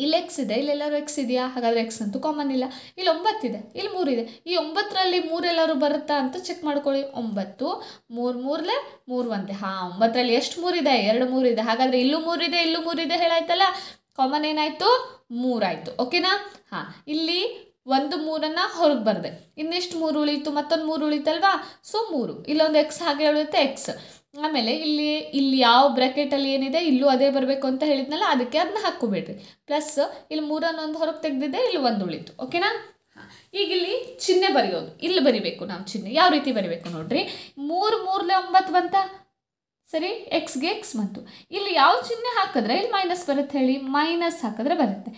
ಇಲ್ಲಿ ಎಕ್ಸ್ ಇದೆ, ಇಲ್ಲೆಲ್ಲರೂ ಎಕ್ಸ್ ಇದೆಯಾ? ಹಾಗಾದರೆ ಎಕ್ಸ್ ಅಂತೂ ಕಾಮನ್ ಇಲ್ಲ. ಇಲ್ಲಿ 9 ಇದೆ, ಇಲ್ಲಿ 3 ಇದೆ. ಈ 9ರಲ್ಲಿ 3 ಎಲ್ಲರೂ ಬರುತ್ತಾ ಅಂತ ಚೆಕ್ ಮಾಡ್ಕೊಳ್ಳಿ. 9 3 3 3 1. ಹಾಂ, 9ರಲ್ಲಿ ಎಷ್ಟು 3 ಇದೆ? 2 3 ಇದೆ. ಹಾಗಾದರೆ ಇಲ್ಲೂ 3 ಇದೆ, ಇಲ್ಲೂ 3 ಇದೆ ಹೇಳಾಯ್ತಲ್ಲ. ಕಾಮನ್ ಏನಾಯಿತು? 3 ಆಯಿತು. ಓಕೆನಾ? ಹಾಂ, ಇಲ್ಲಿ 1 3 ಹೊರಗೆ ಬರದೆ ಇನ್ನೆಷ್ಟು 3 ಉಳೀತು? ಮತ್ತೊಂದು 3 ಉಳೀತಲ್ವಾ. ಸೊ 3, ಇಲ್ಲೊಂದು ಎಕ್ಸ್ ಹಾಗೆ ಉಳಿಯುತ್ತೆ ಎಕ್ಸ್. ಆಮೇಲೆ ಇಲ್ಲಿ ಯಾವ ಬ್ರ್ಯಾಕೆಟಲ್ಲಿ ಏನಿದೆ ಇಲ್ಲೂ ಅದೇ ಬರಬೇಕು ಅಂತ ಹೇಳಿದ್ನಲ್ಲ, ಅದಕ್ಕೆ ಅದನ್ನ ಹಾಕ್ಕೋಬೇಡ್ರಿ. ಪ್ಲಸ್ ಇಲ್ಲಿ 3 ಹೊರಗೆ ತೆಗೆದಿದ್ದೆ, ಇಲ್ಲಿ 1 ಉಳಿತು. ಓಕೆನಾ? ಹಾಂ, ಈಗ ಇಲ್ಲಿ ಚಿಹ್ನೆ ಬರೆಯೋದು. ಇಲ್ಲಿ ಬರಿಬೇಕು ನಾವು ಚಿಹ್ನೆ. ಯಾವ ರೀತಿ ಬರಿಬೇಕು ನೋಡ್ರಿ. 3 3 9 ಬಂತ, ಸರಿ. ಎಕ್ಸ್ಗೆ ಎಕ್ಸ್ ಬಂತು. ಇಲ್ಲಿ ಯಾವ ಚಿಹ್ನೆ ಹಾಕಿದ್ರೆ ಇಲ್ಲಿ ಮೈನಸ್ ಬರುತ್ತೆ ಹೇಳಿ? ಮೈನಸ್ ಹಾಕಿದ್ರೆ ಬರುತ್ತೆ.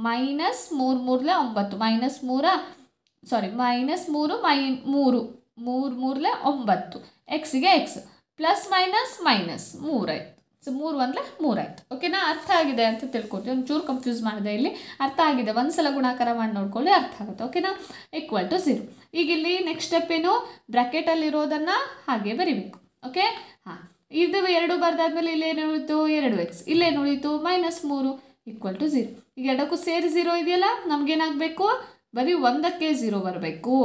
-3 3 9 -3 -3 ಎಕ್ಸ್ಗೆ ಎಕ್ಸ್ ಪ್ಲಸ್ ಮೈನಸ್ ಮೈನಸ್ 3 ಆಯಿತು. ಸೊ 3 1 3 ಆಯಿತು. ಓಕೆನಾ? ಅರ್ಥ ಆಗಿದೆ ಅಂತ ತಿಳ್ಕೊತೀವಿ. ಒಂಚೂರು ಕನ್ಫ್ಯೂಸ್ ಮಾಡಿದೆ ಇಲ್ಲಿ. ಅರ್ಥ ಆಗಿದೆ, ಒಂದ್ಸಲ ಗುಣಾಕಾರ ಮಾಡಿ ನೋಡ್ಕೊಳ್ಳಿ, ಅರ್ಥ ಆಗುತ್ತೆ. ಓಕೆನಾ? = 0. ಈಗ ಇಲ್ಲಿ ನೆಕ್ಸ್ಟ್ ಸ್ಟೆಪ್ ಏನು? ಬ್ರ್ಯಾಕೆಟಲ್ಲಿರೋದನ್ನು ಹಾಗೆ ಬರಿಬೇಕು. ಓಕೆ? ಹಾಂ, ಇದು 2 ಬರೆದಾದ್ಮೇಲೆ ಇಲ್ಲೇನು ಉಳಿತು? 2x. ಇಲ್ಲೇನು ಉಳಿತು? -3 = 0. ಈಗ ಎರಡಕ್ಕೂ ಸೇರಿ 0 ಇದೆಯಲ್ಲ, ನಮಗೇನಾಗಬೇಕು? ಬರೀ 1ಕ್ಕೆ 0 ಬರಬೇಕು.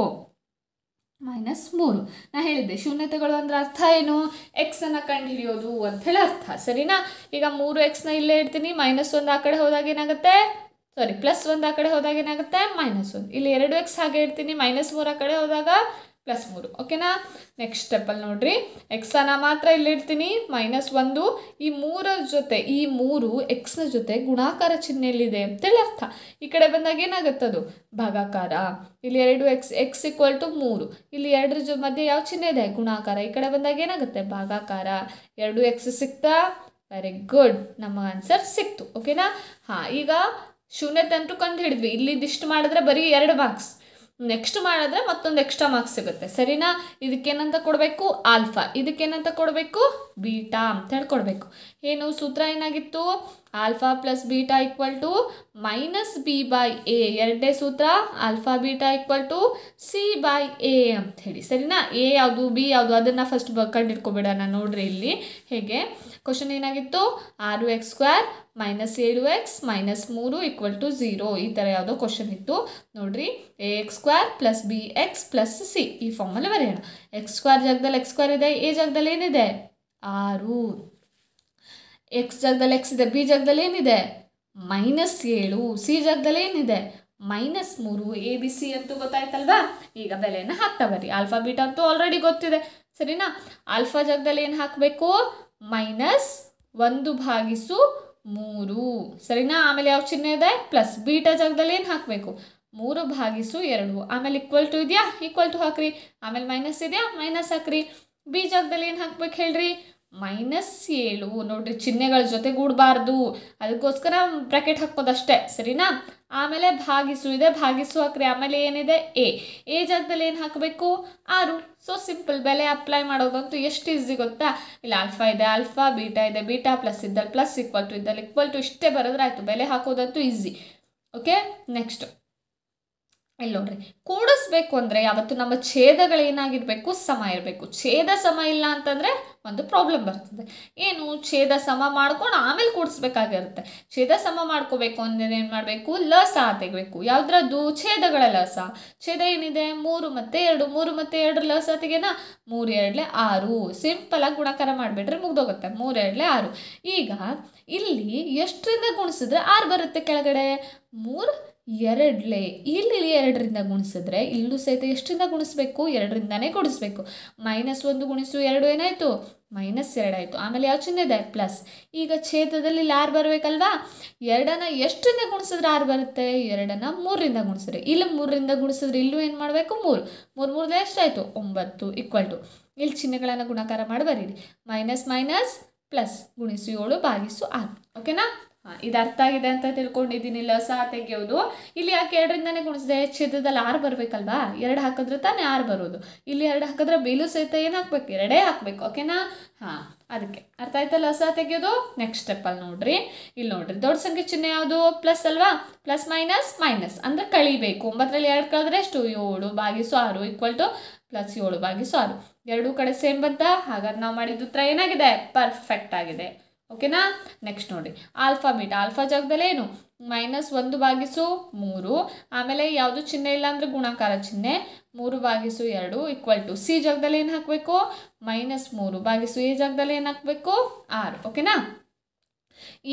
-3. ನಾ ಹೇಳಿದ್ದೆ ಶೂನ್ಯತೆಗಳು ಅಂದ್ರೆ ಅರ್ಥ ಏನು? ಎಕ್ಸನ್ನು ಕಂಡು ಹಿಡಿಯೋದು ಅಂಥೇಳಿ ಅರ್ಥ. ಸರಿನಾ? ಈಗ 3x ಇಲ್ಲೇ ಇಡ್ತೀನಿ. -1 ಆ ಕಡೆ ಹೋದಾಗ ಏನಾಗುತ್ತೆ? +1 ಆ ಕಡೆ ಹೋದಾಗ ಏನಾಗುತ್ತೆ? -1. ಇಲ್ಲಿ 2x ಹಾಗೆ ಇಡ್ತೀನಿ. -3 ಆ ಕಡೆ ಹೋದಾಗ +3. ಓಕೆನಾ? ನೆಕ್ಸ್ಟ್ ಸ್ಟೆಪ್ಪಲ್ಲಿ ನೋಡ್ರಿ, ಎಕ್ಸನ್ನು ಮಾತ್ರ ಇಲ್ಲಿ ಇಡ್ತೀನಿ. -1 ಈ 3 ಜೊತೆ, ಈ 3 ಎಕ್ಸ್ನ ಜೊತೆ ಗುಣಾಕಾರ ಚಿಹ್ನೆಯಲ್ಲಿದೆ ಅಂತೇಳಿ ಅರ್ಥ. ಈ ಕಡೆ ಬಂದಾಗ ಏನಾಗುತ್ತದು? ಭಾಗಾಕಾರ. ಇಲ್ಲಿ 2x x = 3. ಇಲ್ಲಿ 2 ಮಧ್ಯೆ ಯಾವ ಚಿಹ್ನೆ ಇದೆ? ಗುಣಾಕಾರ. ಈ ಕಡೆ ಬಂದಾಗ ಏನಾಗುತ್ತೆ? ಭಾಗಾಕಾರ. 2x ಸಿಕ್ತಾ? ವೆರಿ ಗುಡ್, ನಮ್ಮ ಆನ್ಸರ್ ಸಿಕ್ತು. ಓಕೆನಾ? ಹಾಂ, ಈಗ ಶೂನ್ಯತೆ ಅಂತೂ ಕಂಡು ಹಿಡಿದ್ವಿ. ಇಲ್ಲಿದ್ದಿಷ್ಟು ಮಾಡಿದ್ರೆ ಬರೀ 2 ಮಾರ್ಕ್ಸ್. ನೆಕ್ಸ್ಟ್ ಮಾಡಿದ್ರೆ ಮತ್ತೊಂದು ಎಕ್ಸ್ಟ್ರಾ ಮಾರ್ಕ್ಸ್ ಸಿಗುತ್ತೆ. ಸರಿನಾ? ಇದಕ್ಕೇನಂತ ಕೊಡಬೇಕು? ಆಲ್ಫಾ. ಇದಕ್ಕೇನಂತ ಕೊಡಬೇಕು? ಬೀಟಾ ಅಂತ ಹೇಳಿ ಕೊಡಬೇಕು. ಏನು ಸೂತ್ರ ಏನಾಗಿತ್ತು? Alpha + beta = -b/a. ಎರಡನೇ ಸೂತ್ರ ಆಲ್ಫಾ ಬೀಟಾ = c/a ಅಂತ ಹೇಳಿ. ಸರಿನಾ? ಎ ಯಾವುದು ಬಿ ಯಾವುದು ಅದನ್ನು ಫಸ್ಟ್ ಕಂಡಿಡ್ಕೊಬೇಡಣ. ನೋಡ್ರಿ ಇಲ್ಲಿ ಹೇಗೆ ಕ್ವಶನ್ ಏನಾಗಿತ್ತು? 6x² - 7x - 3 = 0. ಈ ಥರ ಯಾವುದೋ ಕ್ವಶನ್ ಇತ್ತು ನೋಡ್ರಿ. ax² + bx + c ಈ ಫಾರ್ಮಲ್ಲಿ ಬರೆಯೋಣ. x² ಜಾಗದಲ್ಲಿ x² ಇದೆ, a ಜಾಗದಲ್ಲಿ ಏನಿದೆ? 6. x ಜಾಗದಲ್ಲಿ x ಇದೆ, b ಜಾಗದಲ್ಲಿ ಏನಿದೆ? -7. c ಜಾಗದಲ್ಲಿ ಏನಿದೆ? -3. a b c ಅಂತೂ ಗೊತ್ತಾಯ್ತಲ್ವಾ? ಈಗ ಬೆಲೆಯನ್ನು ಹಾಕ್ತಾ ಬರ್ರಿ. ಆಲ್ಫಾ ಬೀಟಾ ಅಂತೂ ಆಲ್ರೆಡಿ ಗೊತ್ತಿದೆ. ಸರಿನಾ? ಆಲ್ಫಾ ಜಾಗದಲ್ಲಿ ಏನು ಹಾಕಬೇಕು? -1/3. ಸರಿನಾ? ಆಮೇಲೆ ಯಾವ ಚಿಹ್ನೆ ಇದೆ? ಪ್ಲಸ್. ಬೀಟಾ ಜಾಗದಲ್ಲಿ ಏನು ಹಾಕಬೇಕು? 3/2. ಆಮೇಲೆ = ಇದೆಯಾ? = ಹಾಕ್ರಿ. ಆಮೇಲೆ ಮೈನಸ್ ಇದೆಯಾ? ಮೈನಸ್ ಹಾಕ್ರಿ. ಬಿ ಜಾಗದಲ್ಲಿ ಏನು ಹಾಕ್ಬೇಕು ಹೇಳ್ರಿ? -7. ನೋಡ್ರಿ, ಚಿಹ್ನೆಗಳ ಜೊತೆ ಗೂಡಬಾರ್ದು, ಅದಕ್ಕೋಸ್ಕರ ಬ್ರ್ಯಾಕೆಟ್ ಹಾಕೋದಷ್ಟೇ. ಸರಿನಾ? ಆಮೇಲೆ ಭಾಗಿಸು ಇದೆ, ಭಾಗಿಸು ಹಾಕ್ರಿ. ಆಮೇಲೆ ಏನಿದೆ? ಎ ಜಾಗದಲ್ಲಿ ಏನು ಹಾಕಬೇಕು? 6. So simple. ಬೆಲೆ ಅಪ್ಲೈ ಮಾಡೋದಂತೂ ಎಷ್ಟು ಈಸಿ ಗೊತ್ತಾ? ಇಲ್ಲಿ ಆಲ್ಫಾ ಇದೆ, ಆಲ್ಫಾ, ಬೀಟಾ ಇದೆ, ಬೀಟಾ ಪ್ಲಸ್ ಇದ್ದಲ್ಲಿ ಪ್ಲಸ್, ಇದ್ದಲ್ಲಿ ಇಷ್ಟೇ ಬರೋದ್ರೆ ಆಯಿತು. ಬೆಲೆ ಹಾಕೋದಂತೂ ಈಸಿ. ಓಕೆ? ನೆಕ್ಸ್ಟ್ ಇಲ್ಲಿ ನೋಡ್ರಿ, ಕೂಡಿಸ್ಬೇಕು ಅಂದರೆ ಯಾವತ್ತು ನಮ್ಮ ಛೇದಗಳೇನಾಗಿರಬೇಕು? ಸಮ ಇರಬೇಕು. ಛೇದ ಸಮ ಇಲ್ಲ ಅಂತಂದರೆ ಒಂದು ಪ್ರಾಬ್ಲಮ್ ಬರ್ತದೆ. ಏನು? ಛೇದ ಸಮ ಮಾಡ್ಕೊಂಡು ಆಮೇಲೆ ಕೂಡಿಸ್ಬೇಕಾಗಿರುತ್ತೆ. ಛೇದ ಸಮ ಮಾಡ್ಕೋಬೇಕು ಅಂದರೆ ಏನು ಮಾಡಬೇಕು? ಲಸ ತೆಗಬೇಕು. ಯಾವುದ್ರದ್ದು? ಛೇದಗಳ ಲಸ. ಛೇದ ಏನಿದೆ? 3 ಮತ್ತು 2. 3 ಮತ್ತು 2 ಲಸ ತೆಗೆನಾ? 3 2 6. ಸಿಂಪಲಾಗಿ ಗುಣಾಕಾರ ಮಾಡಿಬಿಟ್ರೆ ಮುಗ್ದೋಗುತ್ತೆ. 3 2 6. ಈಗ ಇಲ್ಲಿ ಎಷ್ಟರಿಂದ ಗುಣಿಸಿದ್ರೆ 6 ಬರುತ್ತೆ ಕೆಳಗಡೆ? 3 2 ಇಲ್ಲಿ 2ರಿಂದ ಗುಣಿಸಿದ್ರೆ ಇಲ್ಲೂ ಸಹಿತ ಎಷ್ಟರಿಂದ ಗುಣಿಸ್ಬೇಕು? 2ರಿಂದಾನೇ ಗುಣಿಸ್ಬೇಕು. -1 × 2 ಏನಾಯಿತು? -2 ಆಯಿತು. ಆಮೇಲೆ ಯಾವ ಚಿಹ್ನೆ ಇದೆ? ಪ್ಲಸ್. ಈಗ ಛೇದದಲ್ಲಿ ಇಲ್ಲಿ 6 ಬರಬೇಕಲ್ವಾ? 2ನ್ನು ಎಷ್ಟರಿಂದ ಗುಣಿಸಿದ್ರೆ 6 ಬರುತ್ತೆ? 2ನ್ನು 3ರಿಂದ ಗುಣಿಸಿದ್ರೆ. ಇಲ್ಲಿ 3ರಿಂದ ಗುಣಿಸಿದ್ರೆ ಇಲ್ಲೂ ಏನು ಮಾಡಬೇಕು? 3 3 ಎಷ್ಟಾಯಿತು? 9 = ಇಲ್ಲಿ ಚಿಹ್ನೆಗಳನ್ನು ಗುಣಾಕಾರ ಮಾಡಿ ಬರೀರಿ. Minus minus plus × 7/6. ಓಕೆನಾ? ಹಾಂ, ಇದು ಅರ್ಥ ಆಗಿದೆ ಅಂತ ತಿಳ್ಕೊಂಡಿದ್ದೀನಿ. ಲಸ ತೆಗೆಯೋದು. ಇಲ್ಲಿ ಯಾಕೆ 2ರಿಂದನೇ ಗುಣಿಸಿದೆ? ಛೇದದಲ್ಲಿ 6 ಬರಬೇಕಲ್ವಾ? 2 ಹಾಕಿದ್ರೆ ತಾನೇ 6 ಬರೋದು. ಇಲ್ಲಿ 2 ಹಾಕಿದ್ರೆ ಬೇಲು ಸಹಿತ ಏನು ಹಾಕ್ಬೇಕು? 2 ಹಾಕಬೇಕು. ಓಕೆನಾ? ಹಾಂ, ಅದಕ್ಕೆ ಅರ್ಥ ಆಯ್ತಲ್ಲ ಲಸ ತೆಗೆಯೋದು. ನೆಕ್ಸ್ಟ್ ಸ್ಟೆಪ್ಪಲ್ಲಿ ನೋಡ್ರಿ, ಇಲ್ಲಿ ನೋಡ್ರಿ ದೊಡ್ಡ ಸಂಖ್ಯೆ ಚಿಹ್ನೆ ಯಾವುದು? ಪ್ಲಸ್ ಅಲ್ವಾ? ಪ್ಲಸ್ ಮೈನಸ್ ಮೈನಸ್ ಅಂದರೆ ಕಳಿಬೇಕು. 9ರಲ್ಲಿ 2 ಕಳೆದ್ರೆ ಎಷ್ಟು? 7/6 ಈಕ್ವಲ್ ಟು ಪ್ಲಸ್ 7/6. ಎರಡೂ ಕಡೆ ಸೇಮ್ ಬಂತಾ? ಹಾಗಾದ್ರೆ ನಾವು ಮಾಡಿದ್ದು ಉತ್ತರ ಏನಾಗಿದೆ? ಪರ್ಫೆಕ್ಟ್ ಆಗಿದೆ. ಓಕೆನಾ? ನೆಕ್ಸ್ಟ್ ನೋಡಿ ಆಲ್ಫಾ ಬೀಟಾ. ಆಲ್ಫಾ ಜಾಗದಲ್ಲಿ ಏನು? -1/3. ಆಮೇಲೆ ಯಾವುದು ಚಿಹ್ನೆ ಇಲ್ಲ ಅಂದರೆ ಗುಣಾಕಾರ ಚಿಹ್ನೆ. 3/2 ಈಕ್ವಲ್ ಟು ಸಿ ಜಾಗದಲ್ಲಿ ಏನು ಹಾಕಬೇಕು? -3/a ಜಾಗದಲ್ಲಿ ಏನು ಹಾಕಬೇಕು? 6. ಓಕೆನಾ?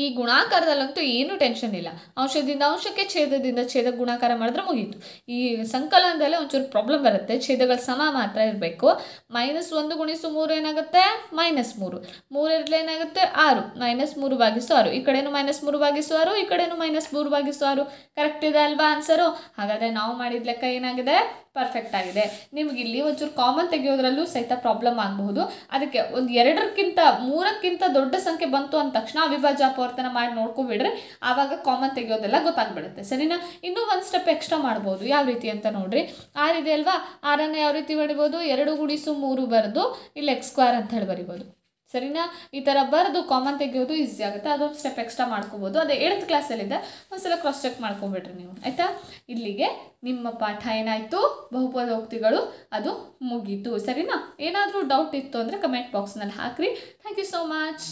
ಈ ಗುಣಾಕಾರದಲ್ಲಂತೂ ಏನೂ ಟೆನ್ಷನ್ ಇಲ್ಲ. ಅಂಶದಿಂದ ಅಂಶಕ್ಕೆ, ಛೇದದಿಂದ ಛೇದ ಗುಣಾಕಾರ ಮಾಡಿದ್ರೆ ಮುಗೀತು. ಈ ಸಂಕಲನದಲ್ಲೇ ಒಂಚೂರು ಪ್ರಾಬ್ಲಮ್ ಬರುತ್ತೆ. ಛೇದಗಳು ಸಮ ಮಾತ್ರ ಇರಬೇಕು. -1 × 3 ಏನಾಗುತ್ತೆ? -3. 3 ಏನಾಗುತ್ತೆ? 6. -3/6. ಈ ಕಡೆನೂ -3/6, ಈ ಕಡೆನೂ -3/6. ಕರೆಕ್ಟ್ ಇದೆ ಅಲ್ವಾ ಆನ್ಸರು? ಹಾಗಾದರೆ ನಾವು ಮಾಡಿದ ಲೆಕ್ಕ ಏನಾಗಿದೆ? ಪರ್ಫೆಕ್ಟ್ ಆಗಿದೆ. ನಿಮ್ಗೆ ಇಲ್ಲಿ ಒಂಚೂರು ಕಾಮನ್ ತೆಗೆಯೋದ್ರಲ್ಲೂ ಸಹಿತ ಪ್ರಾಬ್ಲಮ್ ಆಗಬಹುದು. ಅದಕ್ಕೆ ಒಂದು 2ಕ್ಕಿಂತ 3ಕ್ಕಿಂತ ದೊಡ್ಡ ಸಂಖ್ಯೆ ಬಂತು ಅಂದ ತಕ್ಷಣ ಅವಿಭಾಜ್ಯ ಅಪವರ್ತನ ಮಾಡಿ ನೋಡ್ಕೊಬಿಡ್ರಿ. ಆವಾಗ ಕಾಮನ್ ತೆಗೆಯೋದೆಲ್ಲ ಗೊತ್ತಾಗ್ಬಿಡುತ್ತೆ. ಸರಿನಾ? ಇನ್ನೂ ಒಂದು ಸ್ಟೆಪ್ ಎಕ್ಸ್ಟ್ರಾ ಮಾಡ್ಬೋದು. ಯಾವ ರೀತಿ ಅಂತ ನೋಡ್ರಿ. 6 ಇದೆ ಅಲ್ವಾ? 6ಅನ್ನು ಯಾವ ರೀತಿ ಬರಿಬೋದು? 2 × 3 ಬರೆದು ಇಲ್ಲಿ x² ಅಂತ ಹೇಳಿ ಬರಿಬೋದು. ಸರಿನಾ? ಈ ಥರ ಬರೆದು ಕಾಮನ್ ತೆಗೆಯೋದು ಈಸಿ ಆಗುತ್ತೆ. ಅದೊಂದು ಸ್ಟೆಪ್ ಎಕ್ಸ್ಟ್ರಾ ಮಾಡ್ಕೋಬೋದು. ಅದೇ 8th ಕ್ಲಾಸಲ್ಲಿದೆ, ಒಂದ್ಸಲ ಕ್ರಾಸ್ ಚೆಕ್ ಮಾಡ್ಕೊಬಿಡ್ರಿ ನೀವು. ಆಯಿತಾ? ಇಲ್ಲಿಗೆ ನಿಮ್ಮ ಪಾಠ ಏನಾಯಿತು? ಬಹುಪದೋಕ್ತಿಗಳು ಅದು ಮುಗೀತು. ಸರಿನಾ? ಏನಾದರೂ ಡೌಟ್ ಇತ್ತು ಅಂದರೆ ಕಮೆಂಟ್ ಬಾಕ್ಸ್ನಲ್ಲಿ ಹಾಕ್ರಿ. Thank you so much.